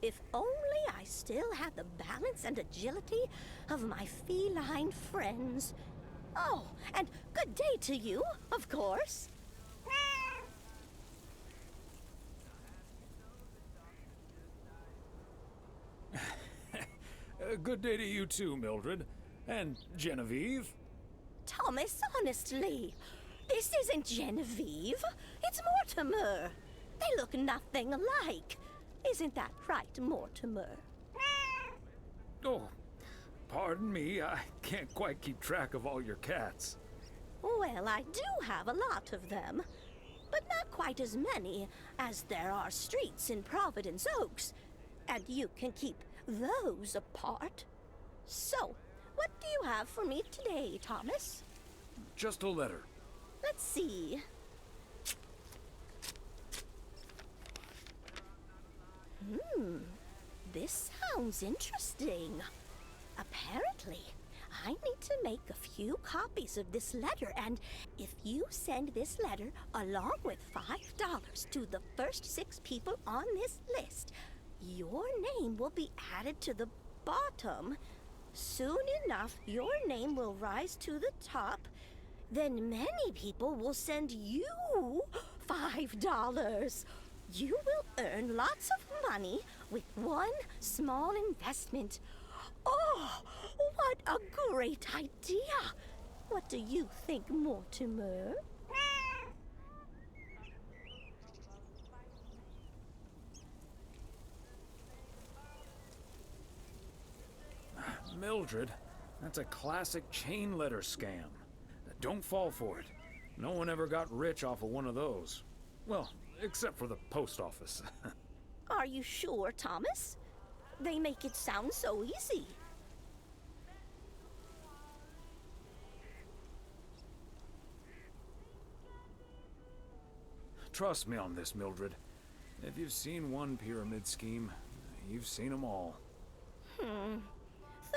If only I still had the balance and agility of my feline friends. Oh, and good day to you, of course. Good day to you too, Mildred. And Genevieve. Thomas, honestly, this isn't Genevieve. It's Mortimer. They look nothing alike. Isn't that right, Mortimer? Oh, pardon me. I can't quite keep track of all your cats. Well, I do have a lot of them. but not quite as many as there are streets in Providence Oaks. And you can keep those apart. So, what do you have for me today, Thomas? Just a letter. Let's see. This sounds interesting. Apparently, I need to make a few copies of this letter, and if you send this letter along with $5 to the first 6 people on this list, your name will be added to the bottom. Soon enough, your name will rise to the top. Then many people will send you $5. You will earn lots of money with one small investment. Oh, what a great idea! What do you think, Mortimer? Mildred, that's a classic chain letter scam. Don't fall for it. No one ever got rich off of one of those. Well, except for the post office. Are you sure, Thomas? They make it sound so easy. Trust me on this, Mildred. If you've seen one pyramid scheme, you've seen them all.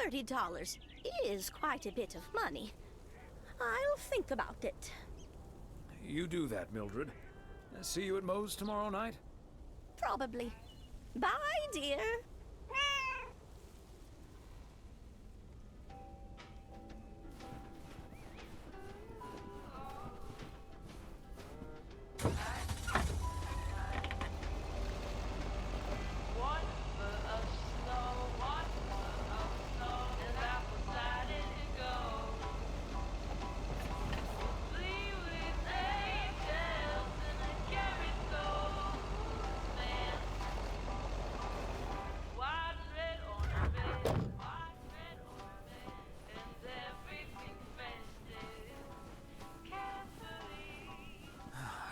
$30 is quite a bit of money. I'll think about it. You do that, Mildred. See you at Moe's tomorrow night? Probably. Bye, dear.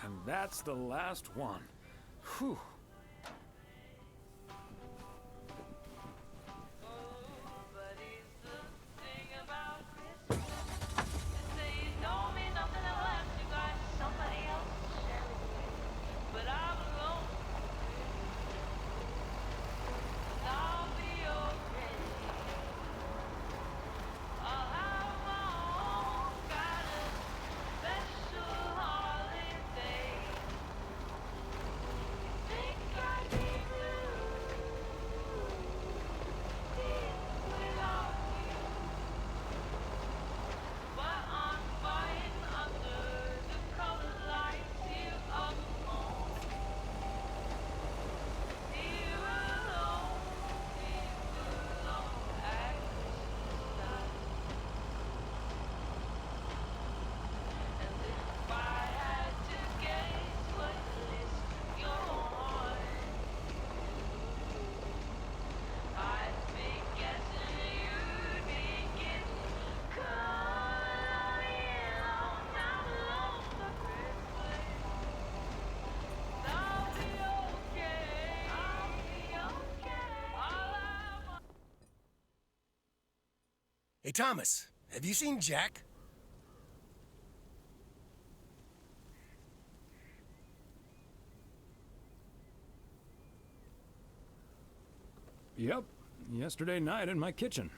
And that's the last one. Whew. Hey, Thomas, have you seen Jack? Yep. Yesterday night in my kitchen.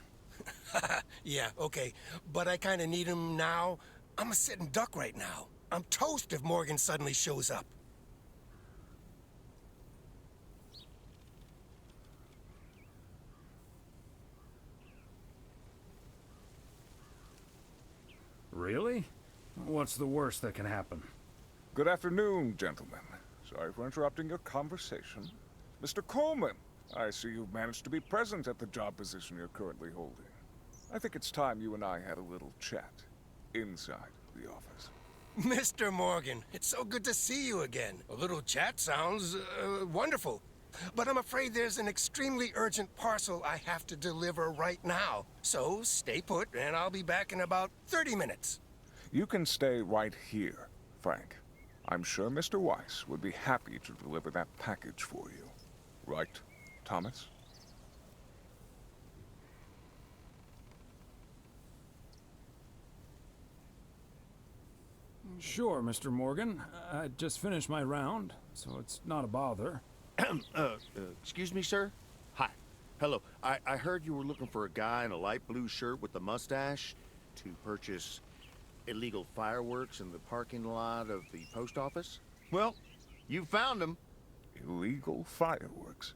Yeah, okay. But I kind of need him now. I'm a sitting duck right now. I'm toast if Morgan suddenly shows up. Really? What's the worst that can happen? Good afternoon, gentlemen. Sorry for interrupting your conversation. Mr. Coleman, I see you've managed to be present at the job position you're currently holding. I think it's time you and I had a little chat inside the office. Mr. Morgan, it's so good to see you again. A little chat sounds wonderful. But I'm afraid there's an extremely urgent parcel I have to deliver right now. So stay put, and I'll be back in about 30 minutes. You can stay right here, Frank. I'm sure Mr. Weiss would be happy to deliver that package for you. Right, Thomas? Sure, Mr. Morgan. I just finished my round, so it's not a bother. Excuse me, sir? Hi. Hello. I heard you were looking for a guy in a light blue shirt with a mustache to purchase illegal fireworks in the parking lot of the post office? Well, you found him. Illegal fireworks?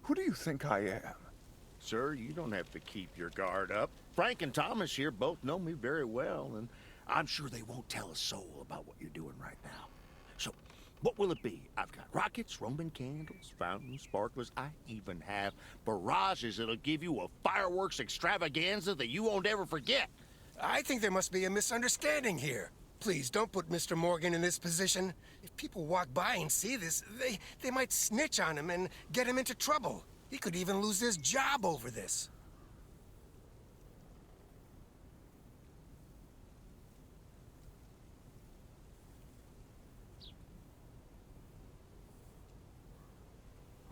Who do you think I am? Sir, you don't have to keep your guard up. Frank and Thomas here both know me very well, and I'm sure they won't tell a soul about what you're doing right now. So, what will it be? I've got rockets, Roman candles, fountains, sparklers. I even have barrages that'll give you a fireworks extravaganza that you won't ever forget. I think there must be a misunderstanding here. Please, don't put Mr. Morgan in this position. If people walk by and see this, they might snitch on him and get him into trouble. He could even lose his job over this.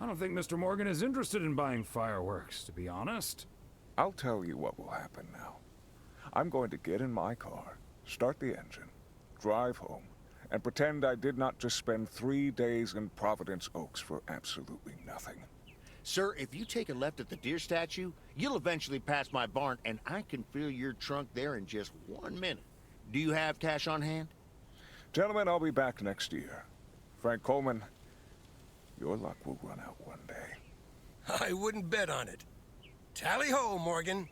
I don't think Mr. Morgan is interested in buying fireworks, to be honest. I'll tell you what will happen now. I'm going to get in my car, start the engine, drive home, and pretend I did not just spend 3 days in Providence Oaks for absolutely nothing. Sir, if you take a left at the deer statue, you'll eventually pass my barn, and I can fill your trunk there in just 1 minute. Do you have cash on hand? Gentlemen, I'll be back next year. Frank Coleman, your luck will run out one day. I wouldn't bet on it. Tally-ho, Morgan.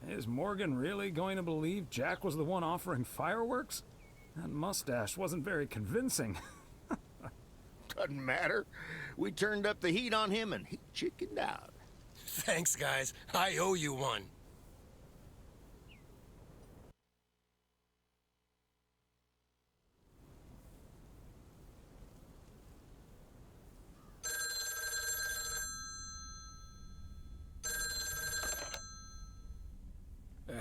Is Morgan really going to believe Jack was the one offering fireworks? That mustache wasn't very convincing. Doesn't matter. We turned up the heat on him and he chickened out. Thanks, guys. I owe you one.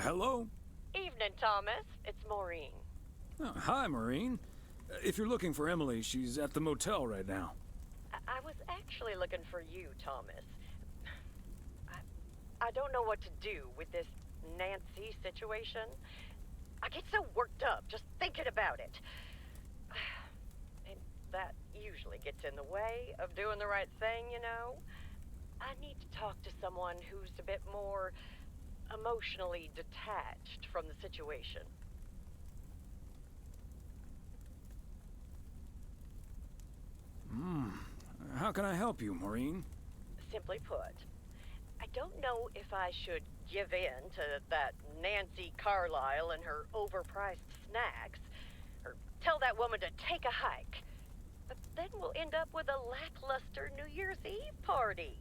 Hello? Evening, Thomas. It's Maureen. Oh, hi, Maureen. If you're looking for Emily, she's at the motel right now. I was actually looking for you, Thomas. I don't know what to do with this Nancy situation. I get so worked up just thinking about it. And that usually gets in the way of doing the right thing, you know? I need to talk to someone who's a bit more emotionally detached from the situation. How can I help you, Maureen? Simply put, I don't know if I should give in to that Nancy Carlyle and her overpriced snacks, or tell that woman to take a hike. But then we'll end up with a lackluster New Year's Eve party.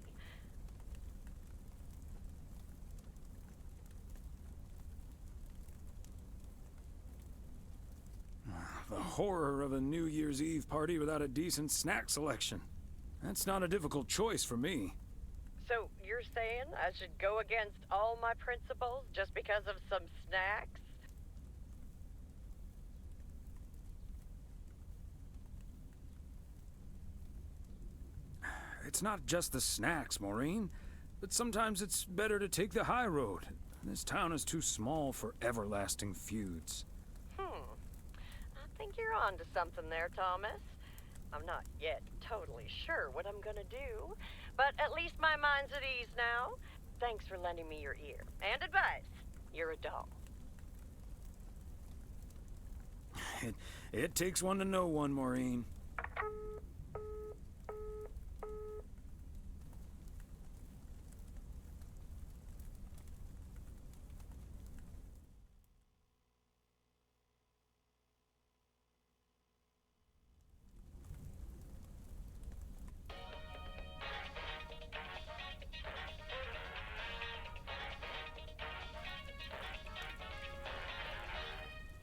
The horror of a New Year's Eve party without a decent snack selection. That's not a difficult choice for me. So you're saying I should go against all my principles just because of some snacks? It's not just the snacks, Maureen, but sometimes it's better to take the high road. This town is too small for everlasting feuds. I think you're on to something there, Thomas. I'm not yet totally sure what I'm gonna do, but at least my mind's at ease now. Thanks for lending me your ear and advice. You're a doll. It takes one to know one, Maureen.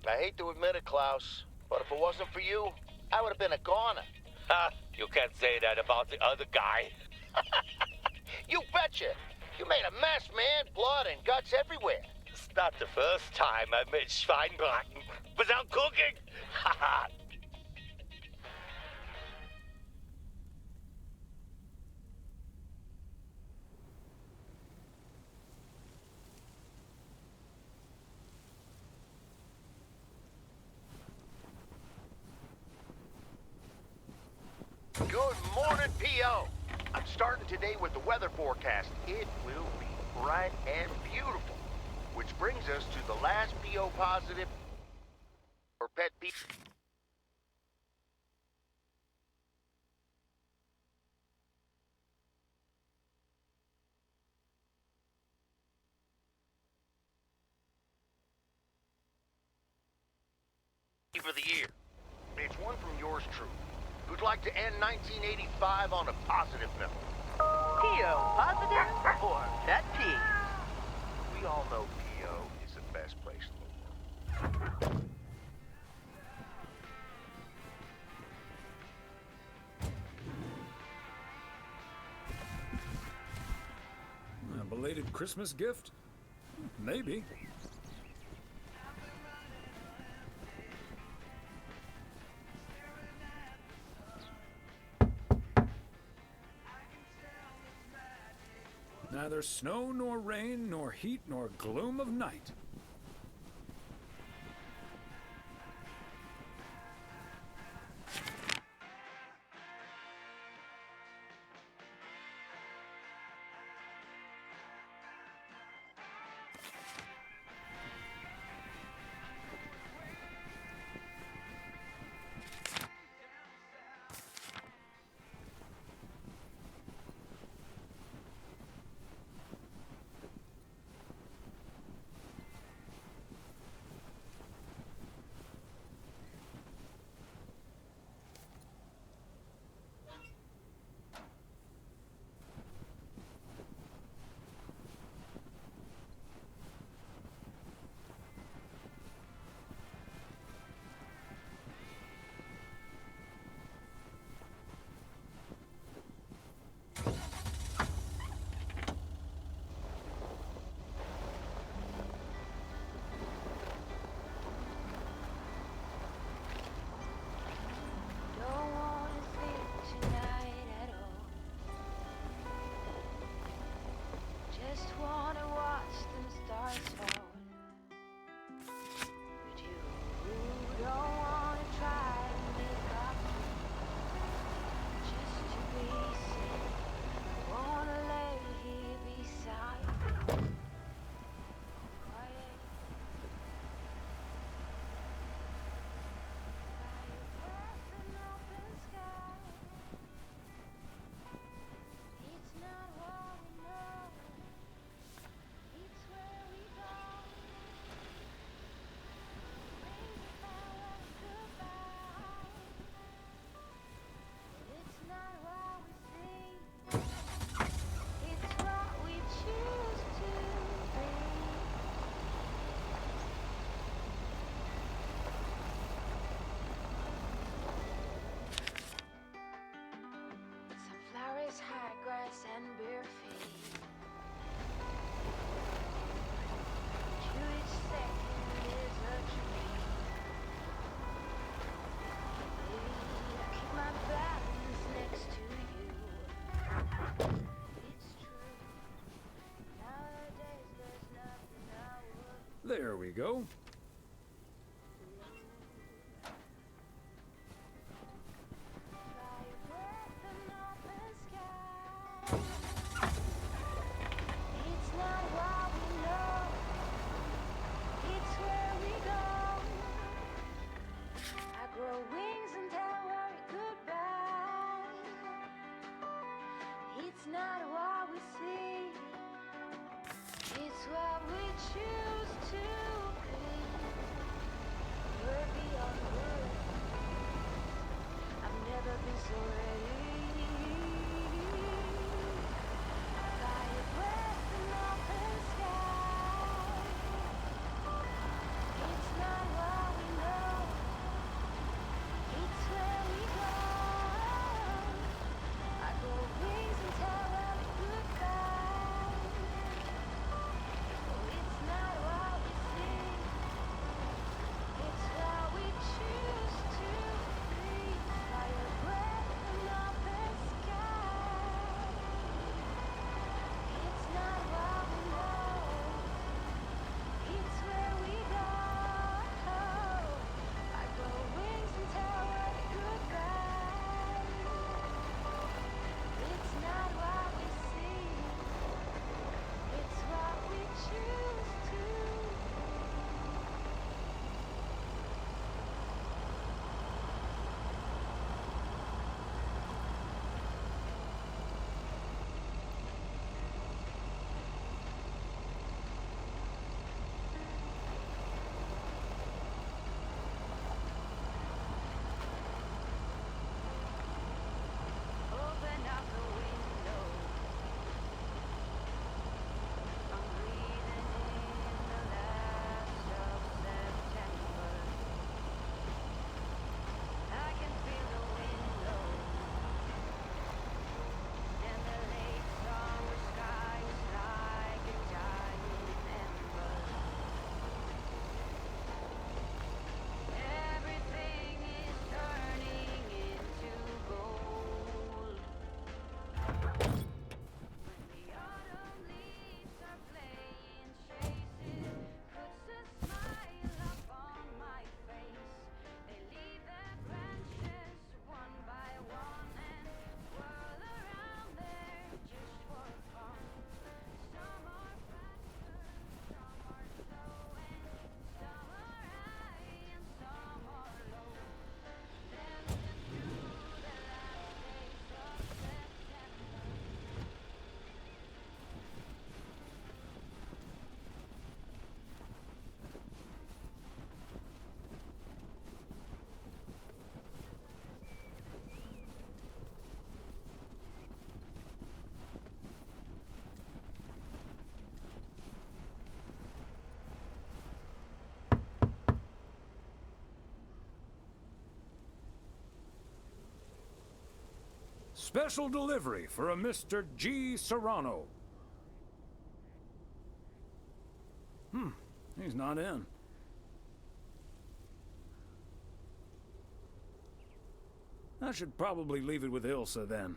I hate to admit it, Klaus, but if it wasn't for you, I would have been a goner. Ha! You can't say that about the other guy. You betcha. You made a mess, man. Blood and guts everywhere. Not the first time I've made Schweinbraten without cooking. Haha. Good morning, P.O. I'm starting today with the weather forecast. It will be bright and beautiful. Which brings us to the last P.O. positive or pet peeve. For the year. It's one from yours truly, who'd like to end 1985 on a positive note. P.O. positive or pet peeve? We all know P.O. is the best place in the world. A belated Christmas gift? Maybe. Neither snow nor rain, nor heat nor gloom of night. There we go. Special delivery for a Mr. G. Serrano. He's not in. I should probably leave it with Ilsa then.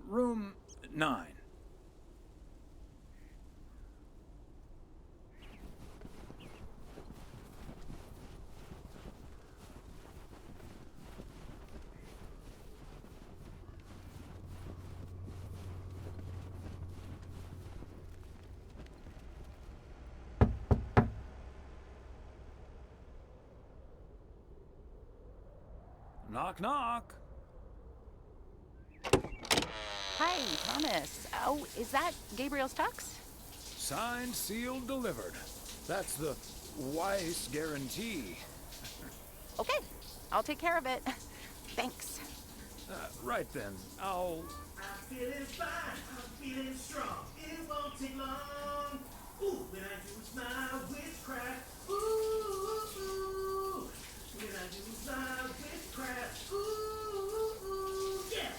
Room 9. Knock, knock. Hi, Thomas. Oh, is that Gabriel's tux? Signed, sealed, delivered. That's the Weiss guarantee. Okay, I'll take care of it. Thanks. Right then, I'll... I'm feeling fine, I'm feeling strong. It won't take long. Ooh, when I use my witchcraft. Ooh, ooh, ooh. When I use my witchcraft. Ooh, ooh, ooh, yeah.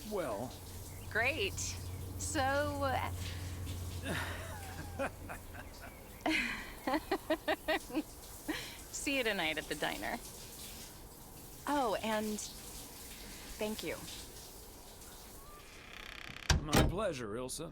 Well... Great. So... See you tonight at the diner. Oh, and thank you. My pleasure, Ilsa.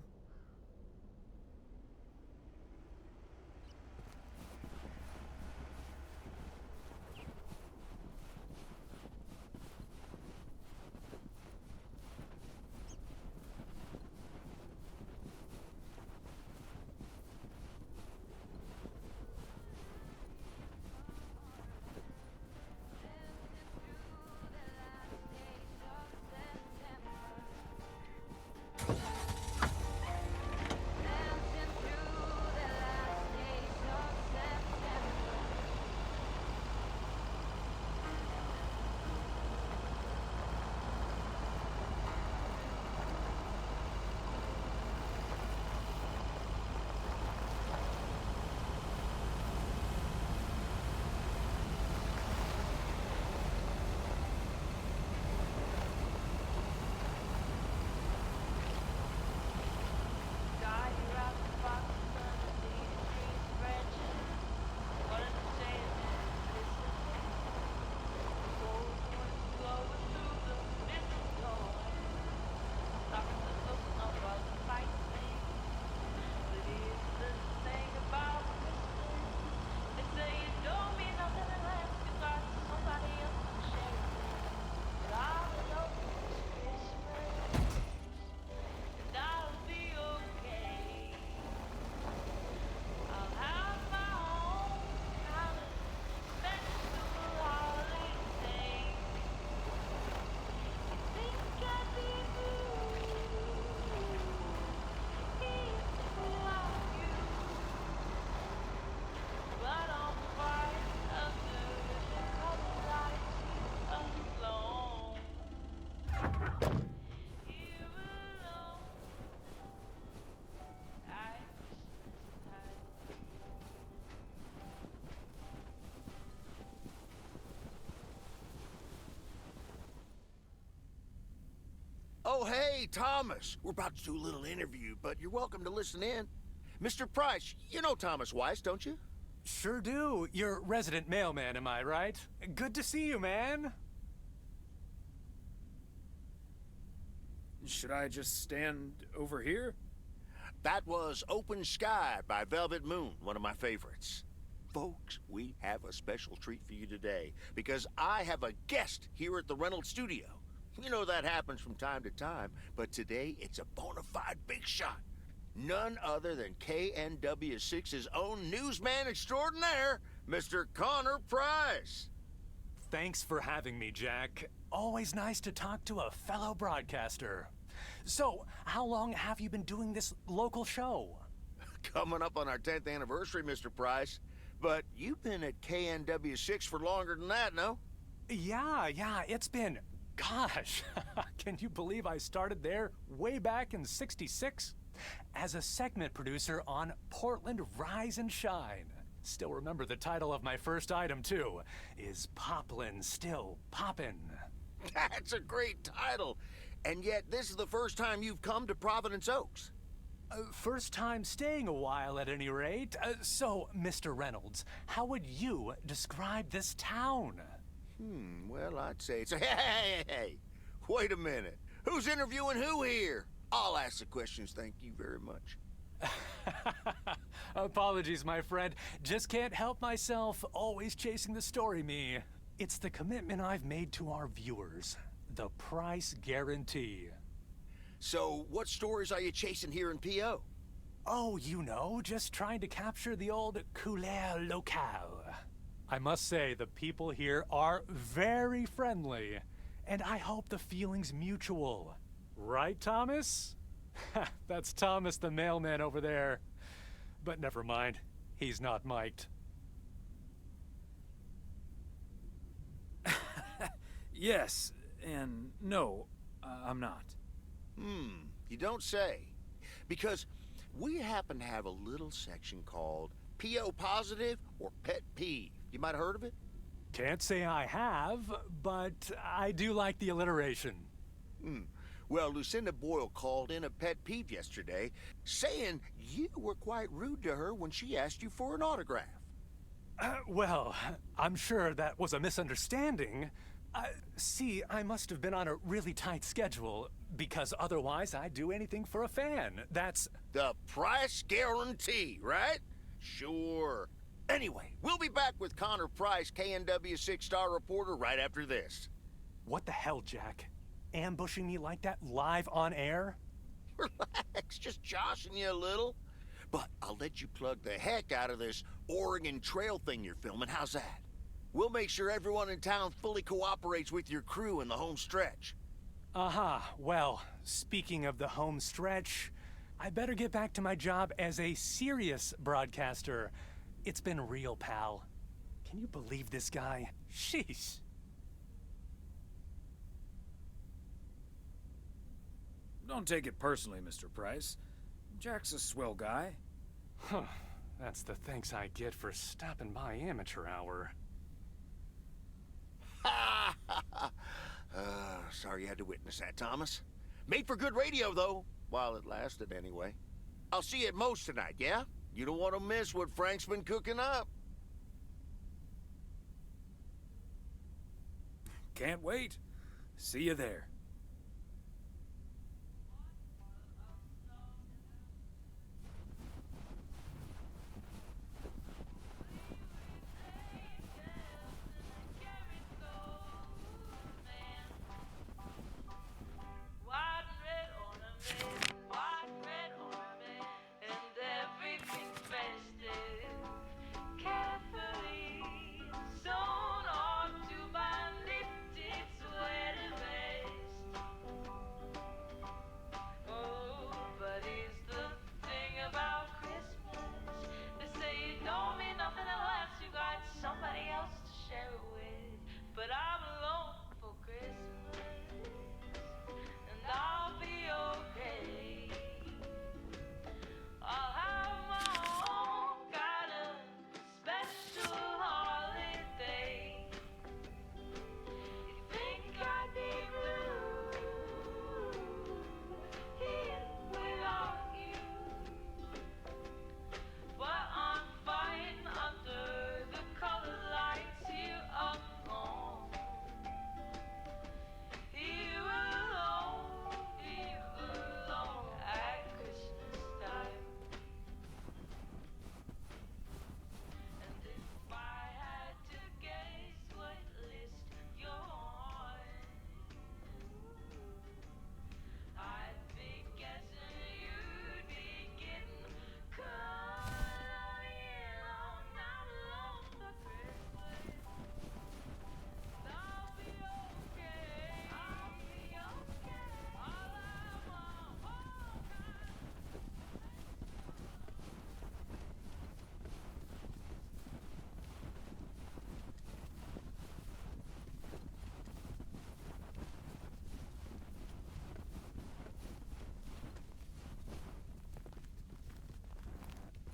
Oh, hey, Thomas. We're about to do a little interview, but you're welcome to listen in. Mr. Price, you know Thomas Weiss, don't you? Sure do. You're resident mailman, am I right? Good to see you, man. Should I just stand over here? That was Open Sky by Velvet Moon, one of my favorites. Folks, we have a special treat for you today because I have a guest here at the Reynolds studio. You know that happens from time to time, but today it's a bona fide big shot. None other than KNW6's own newsman extraordinaire, Mr. Connor Price. Thanks for having me, Jack. Always nice to talk to a fellow broadcaster. So, how long have you been doing this local show? Coming up on our 10th anniversary, Mr. Price. But you've been at KNW6 for longer than that, no? Yeah, it's been... Gosh, can you believe I started there way back in '66? As a segment producer on Portland Rise and Shine. Still remember the title of my first item, too. Is Poplin Still Poppin'? That's a great title. And yet, this is the first time you've come to Providence Oaks. First time staying a while, at any rate. So, Mr. Reynolds, how would you describe this town? Well, I'd say it's a... Hey! Wait a minute. Who's interviewing who here? I'll ask the questions, thank you very much. Apologies, my friend. Just can't help myself. Always chasing the story, me. It's the commitment I've made to our viewers. The price guarantee. So, what stories are you chasing here in P.O.? Oh, you know, just trying to capture the old couleur locale. I must say, the people here are very friendly, and I hope the feeling's mutual. Right, Thomas? That's Thomas the mailman over there. But never mind, he's not mic'd. Yes, and no, I'm not. You don't say. Because we happen to have a little section called P.O. Positive or Pet Peeve. You might have heard of it? Can't say I have, but I do like the alliteration. Well, Lucinda Boyle called in a pet peeve yesterday, saying you were quite rude to her when she asked you for an autograph. Well, I'm sure that was a misunderstanding. See, I must have been on a really tight schedule, because otherwise I'd do anything for a fan. That's... the price guarantee, right? Sure. Anyway, we'll be back with Connor Price, KNW 6-star reporter, right after this. What the hell, Jack? Ambushing me like that live on air? Relax, just joshing you a little. But I'll let you plug the heck out of this Oregon Trail thing you're filming. How's that? We'll make sure everyone in town fully cooperates with your crew in the home stretch. Well, speaking of the home stretch, I better get back to my job as a serious broadcaster. It's been real, pal. Can you believe this guy? Sheesh. Don't take it personally, Mr. Price. Jack's a swell guy. That's the thanks I get for stopping by amateur hour. Sorry you had to witness that, Thomas. Made for good radio, though, while it lasted anyway. I'll see you at Moe's tonight, yeah? You don't want to miss what Frank's been cooking up. Can't wait. See you there.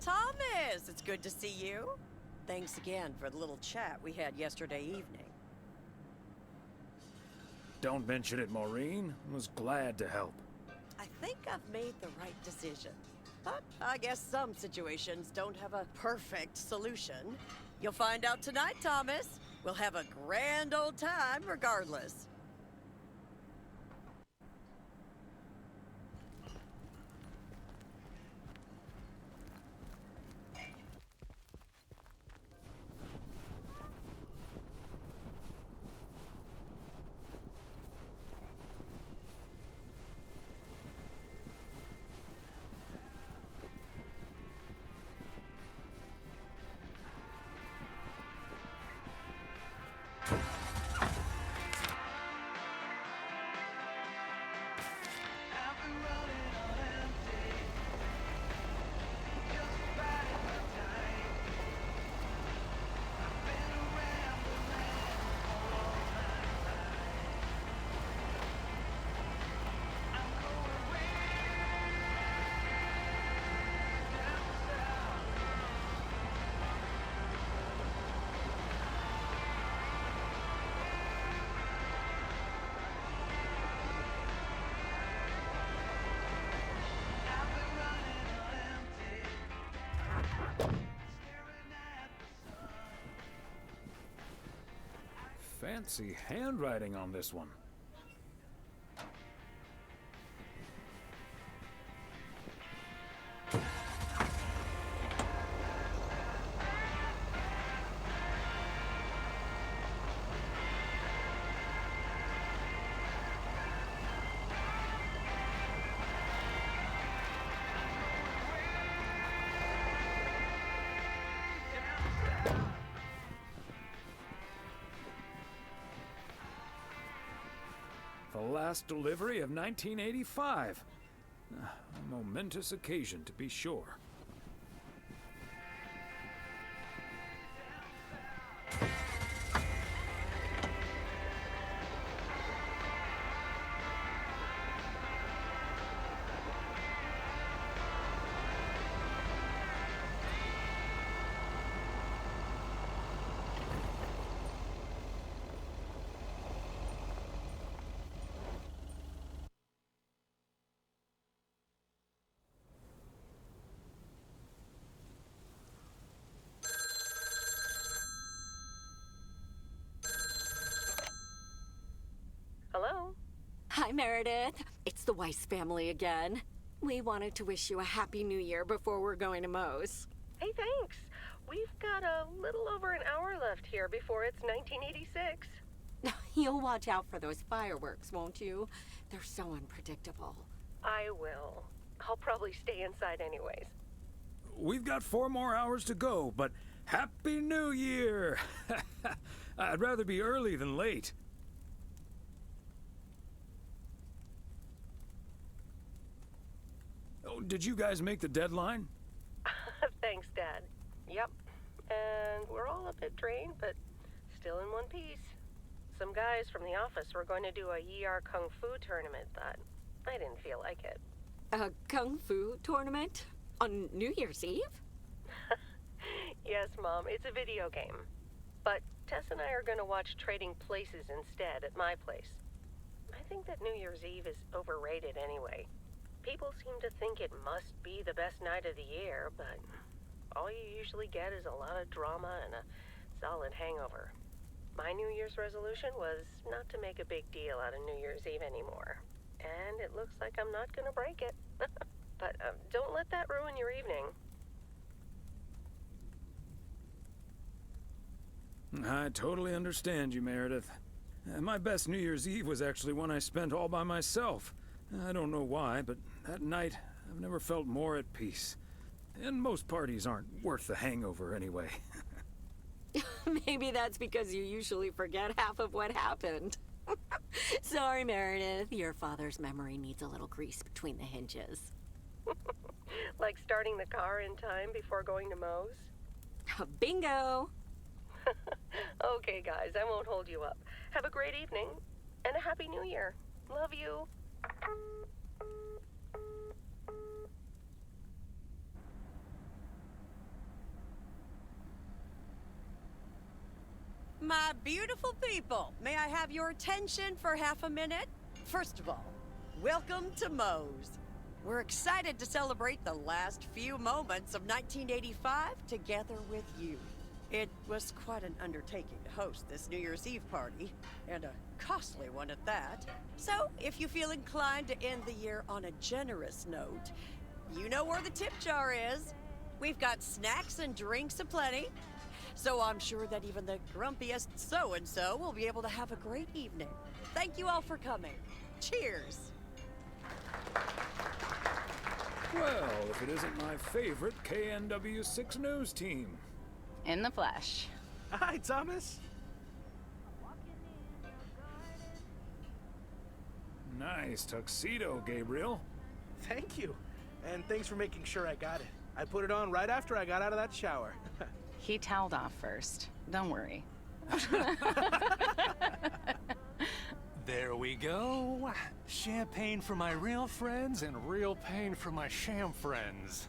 Thomas, it's good to see you. thanks again for the little chat we had yesterday evening. Don't mention it, Maureen. I was glad to help. I think I've made the right decision. But I guess some situations don't have a perfect solution. You'll find out tonight, Thomas. We'll have a grand old time regardless. Fancy handwriting on this one. The last delivery of 1985. A momentous occasion, to be sure. Hello? Hi, Meredith. It's the Weiss family again. We wanted to wish you a happy new year before we're going to Moe's. Hey, thanks. We've got a little over an hour left here before it's 1986. You'll watch out for those fireworks, won't you? They're so unpredictable. I will. I'll probably stay inside anyways. We've got 4 more hours to go, but Happy New Year! I'd rather be early than late. Oh, did you guys make the deadline? Thanks, Dad. Yep. And we're all a bit drained, but still in one piece. Some guys from the office were going to do a ER Kung Fu tournament, but I didn't feel like it. A Kung Fu tournament? On New Year's Eve? Yes, Mom, it's a video game. But Tess and I are going to watch Trading Places instead at my place. I think that New Year's Eve is overrated anyway. People seem to think it must be the best night of the year, but all you usually get is a lot of drama and a solid hangover. My New Year's resolution was not to make a big deal out of New Year's Eve anymore. And it looks like I'm not going to break it. But don't let that ruin your evening. I totally understand you, Meredith. My best New Year's Eve was actually one I spent all by myself. I don't know why, but that night I've never felt more at peace. And most parties aren't worth the hangover anyway. Maybe that's because you usually forget half of what happened. Sorry, Meredith. Your father's memory needs a little grease between the hinges. Like starting the car in time before going to Moe's? Bingo! Okay, guys, I won't hold you up. Have a great evening, and a Happy New Year. Love you. my beautiful people, may I have your attention for half a minute? First of all, welcome to Moe's. We're excited to celebrate the last few moments of 1985 together with you. It was quite an undertaking to host this New Year's Eve party, and a costly one at that. So, if you feel inclined to end the year on a generous note, you know where the tip jar is. We've got snacks and drinks aplenty, so I'm sure that even the grumpiest so-and-so will be able to have a great evening. Thank you all for coming. Cheers! Well, if it isn't my favorite KNW6 news team. In the flesh. Hi, Thomas. Nice tuxedo, Gabriel. Thank you. And thanks for making sure I got it. I put it on right after I got out of that shower. He toweled off first. Don't worry. There we go. Champagne for my real friends and real pain for my sham friends.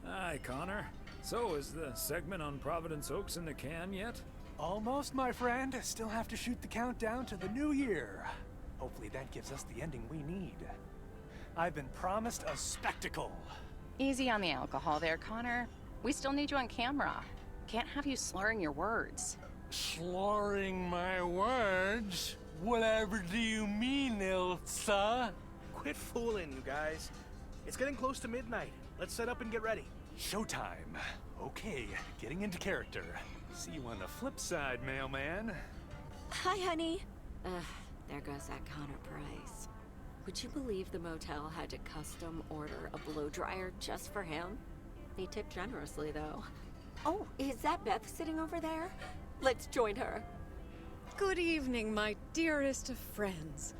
Hi, Connor. So, is the segment on Providence Oaks in the can yet? Almost, my friend. Still have to shoot the countdown to the new year. Hopefully that gives us the ending we need. I've been promised a spectacle. Easy on the alcohol there, Connor. We still need you on camera. Can't have you slurring your words. Slurring my words? Whatever do you mean, Ilsa? Quit fooling, you guys. It's getting close to midnight. Let's set up and get ready. Showtime. Okay, getting into character. See you on the flip side, mailman. Hi, honey. There goes that Connor Price. Would you believe the motel had to custom order a blow dryer just for him? He tipped generously, though. Oh, is that Beth sitting over there? Let's join her. Good evening, my dearest of friends.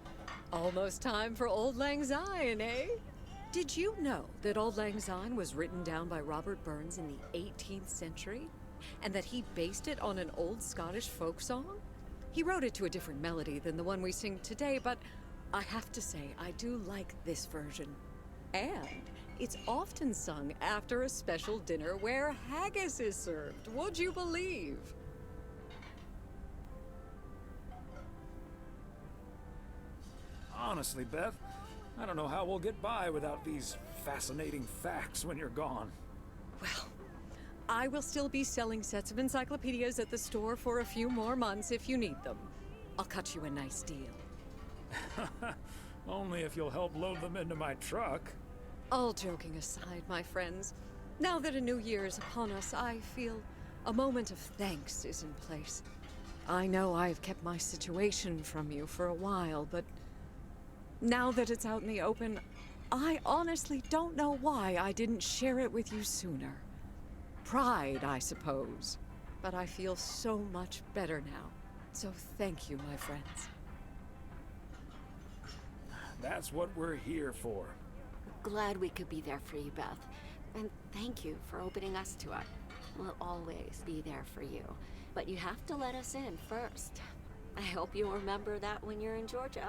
Almost time for Auld Lang Syne, eh? Did you know that Auld Lang Syne was written down by Robert Burns in the 18th century? And that he based it on an old Scottish folk song? He wrote it to a different melody than the one we sing today, but I have to say, I do like this version. And it's often sung after a special dinner where haggis is served, would you believe? Honestly, Beth, I don't know how we'll get by without these fascinating facts when you're gone. Well, I will still be selling sets of encyclopedias at the store for a few more months if you need them. I'll cut you a nice deal. Only if you'll help load them into my truck. All joking aside, my friends, now that a new year is upon us, I feel a moment of thanks is in place. I know I've kept my situation from you for a while, but now that it's out in the open, I honestly don't know why I didn't share it with you sooner. Pride, I suppose. But I feel so much better now. So thank you, my friends. That's what we're here for. Glad we could be there for you, Beth. And thank you for opening us to it. We'll always be there for you. But you have to let us in first. I hope you'll remember that when you're in Georgia.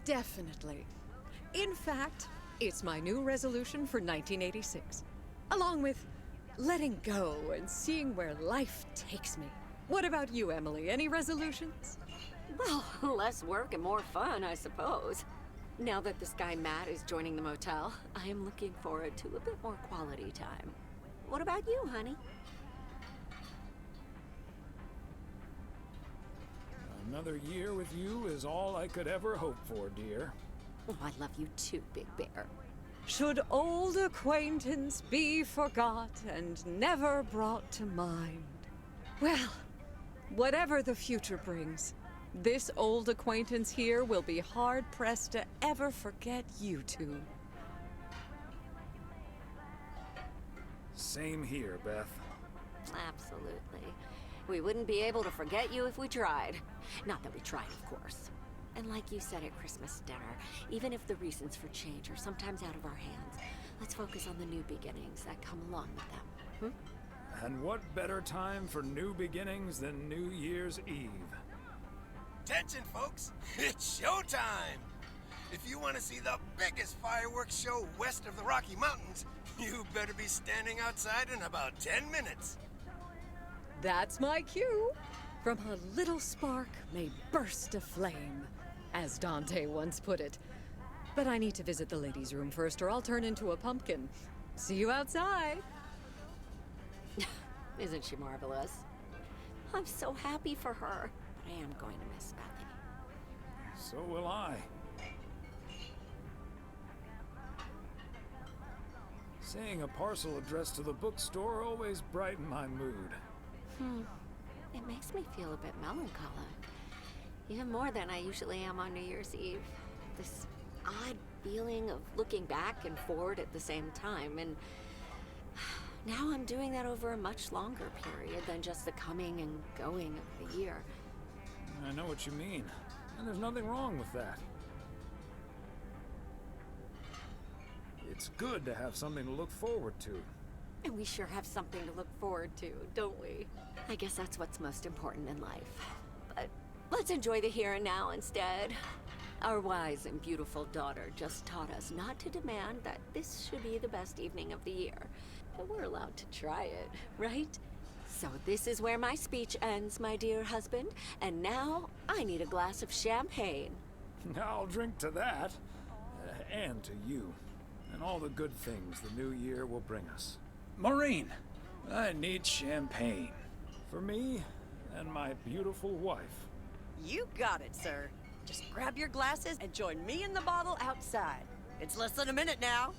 Definitely. In fact, it's my new resolution for 1986. Along with letting go and seeing where life takes me. What about you, Emily? Any resolutions? Well, less work and more fun, I suppose. Now that this guy Matt is joining the motel, I am looking forward to a bit more quality time. What about you, honey? Another year with you is all I could ever hope for, dear. Oh, I love you too, Big Bear. Should old acquaintance be forgot and never brought to mind? Well, whatever the future brings, this old acquaintance here will be hard-pressed to ever forget you two. Same here, Beth. Absolutely. We wouldn't be able to forget you if we tried. Not that we tried, of course. And like you said at Christmas dinner, even if the reasons for change are sometimes out of our hands, let's focus on the new beginnings that come along with them. And what better time for new beginnings than New Year's Eve? Attention, folks! It's showtime! If you want to see the biggest fireworks show west of the Rocky Mountains, you better be standing outside in about 10 minutes. That's my cue. From a little spark may burst a flame, as Dante once put it. But I need to visit the ladies' room first, or I'll turn into a pumpkin. See you outside. Isn't she marvelous? I'm so happy for her, but I am going to miss Bethany. So will I. Seeing a parcel addressed to the bookstore always brightened my mood. It makes me feel a bit melancholic. Even more than I usually am on New Year's Eve. This odd feeling of looking back and forward at the same time, and now I'm doing that over a much longer period than just the coming and going of the year. I know what you mean, and there's nothing wrong with that. It's good to have something to look forward to. And we sure have something to look forward to, don't we? I guess that's what's most important in life. But let's enjoy the here and now instead. Our wise and beautiful daughter just taught us not to demand that this should be the best evening of the year. But we're allowed to try it, right? So this is where my speech ends, my dear husband. And now I need a glass of champagne. I'll drink to that, and to you, and all the good things the new year will bring us. Maureen, I need champagne. For me and my beautiful wife. You got it, sir. Just grab your glasses and join me in the bottle outside. It's less than a minute now.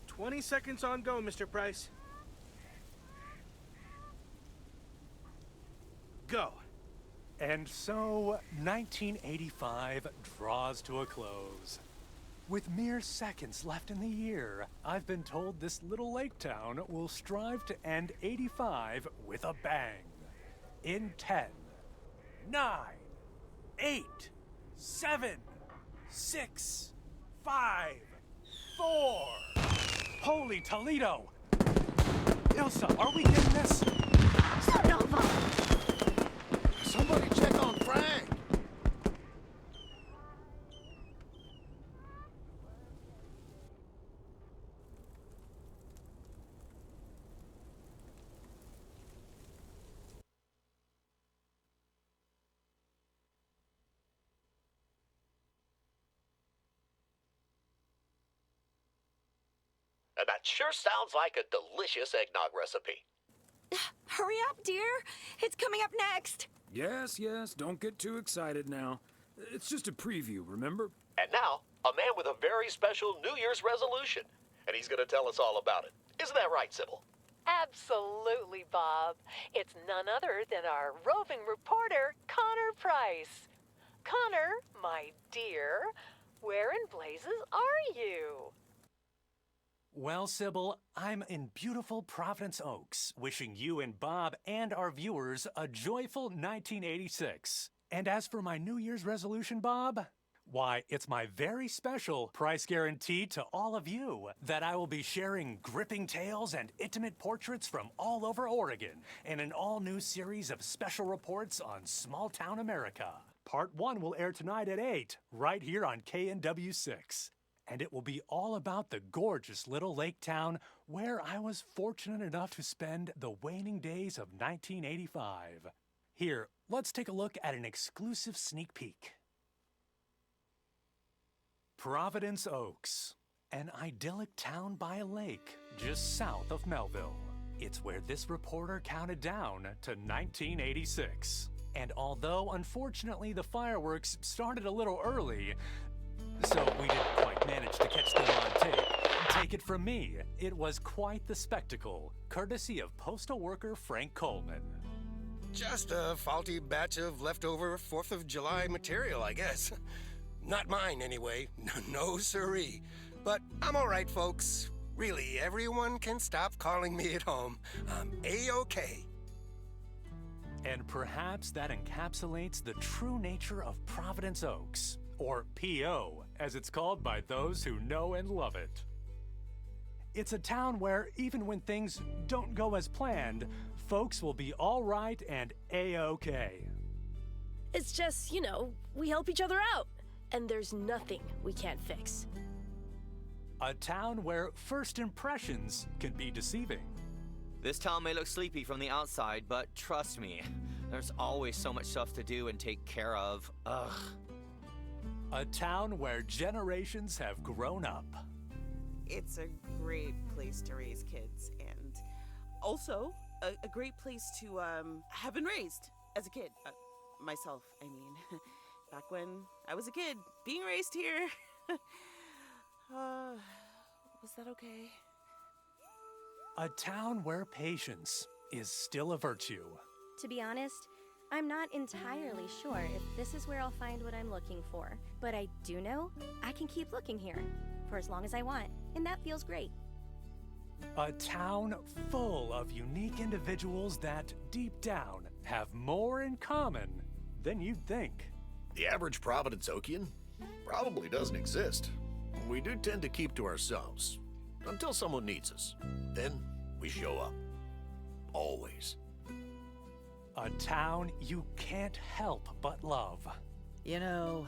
20 seconds on go, Mr. Price. Go. And so, 1985 draws to a close. With mere seconds left in the year, I've been told this little lake town will strive to end 85 with a bang. In 10, 9, 8, 7, 6, 5, 4. Holy Toledo! Ilsa, are we getting this? Somebody check on Frank! And that sure sounds like a delicious eggnog recipe. Hurry up, dear. It's coming up next. Yes, don't get too excited now. It's just a preview, remember? And now, a man with a very special New Year's resolution. And he's going to tell us all about it. Isn't that right, Sybil? Absolutely, Bob. It's none other than our roving reporter, Connor Price. Connor, my dear, where in blazes are you? Well, Sybil, I'm in beautiful Providence Oaks, wishing you and Bob and our viewers a joyful 1986. And as for my New Year's resolution, Bob, why, it's my very special price guarantee to all of you that I will be sharing gripping tales and intimate portraits from all over Oregon in an all-new series of special reports on small-town America. Part 1 will air tonight at 8, right here on KNW6. And it will be all about the gorgeous little lake town where I was fortunate enough to spend the waning days of 1985. Here, let's take a look at an exclusive sneak peek. Providence Oaks, an idyllic town by a lake just south of Melville. It's where this reporter counted down to 1986. And although, unfortunately, the fireworks started a little early, so we didn't quite manage to catch them on tape. Take it from me, it was quite the spectacle, courtesy of postal worker Frank Coleman. Just a faulty batch of leftover 4th of July material, I guess. Not mine, anyway. No siree. But I'm all right, folks. Really, everyone can stop calling me at home. I'm A-OK. And perhaps that encapsulates the true nature of Providence Oaks, or P.O., as it's called by those who know and love it. It's a town where, even when things don't go as planned, folks will be all right and A-OK. It's just, you know, we help each other out. And there's nothing we can't fix. A town where first impressions can be deceiving. This town may look sleepy from the outside, but trust me, there's always so much stuff to do and take care of. Ugh. A town where generations have grown up. It's a great place to raise kids, and also a great place to have been raised as a kid. Myself, I mean. Back when I was a kid, being raised here. Was that okay? A town where patience is still a virtue. To be honest, I'm not entirely sure if this is where I'll find what I'm looking for, but I do know I can keep looking here for as long as I want, and that feels great. A town full of unique individuals that, deep down, have more in common than you'd think. The average Providence Okian probably doesn't exist. We do tend to keep to ourselves until someone needs us. Then we show up. Always. A town you can't help but love. You know,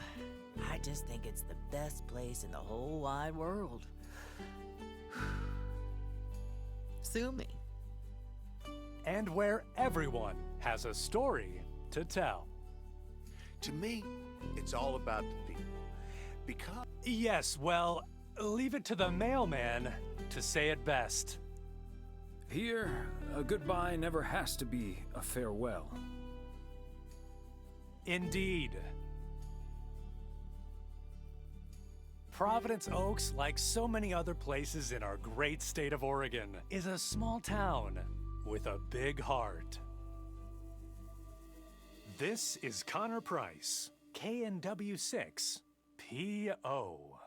I just think it's the best place in the whole wide world. Sue me. And where everyone has a story to tell. To me, it's all about the people. Because... Yes, well, leave it to the mailman to say it best. Here, a goodbye never has to be a farewell. Indeed. Providence Oaks, like so many other places in our great state of Oregon, is a small town with a big heart. This is Connor Price, KNW6, PO.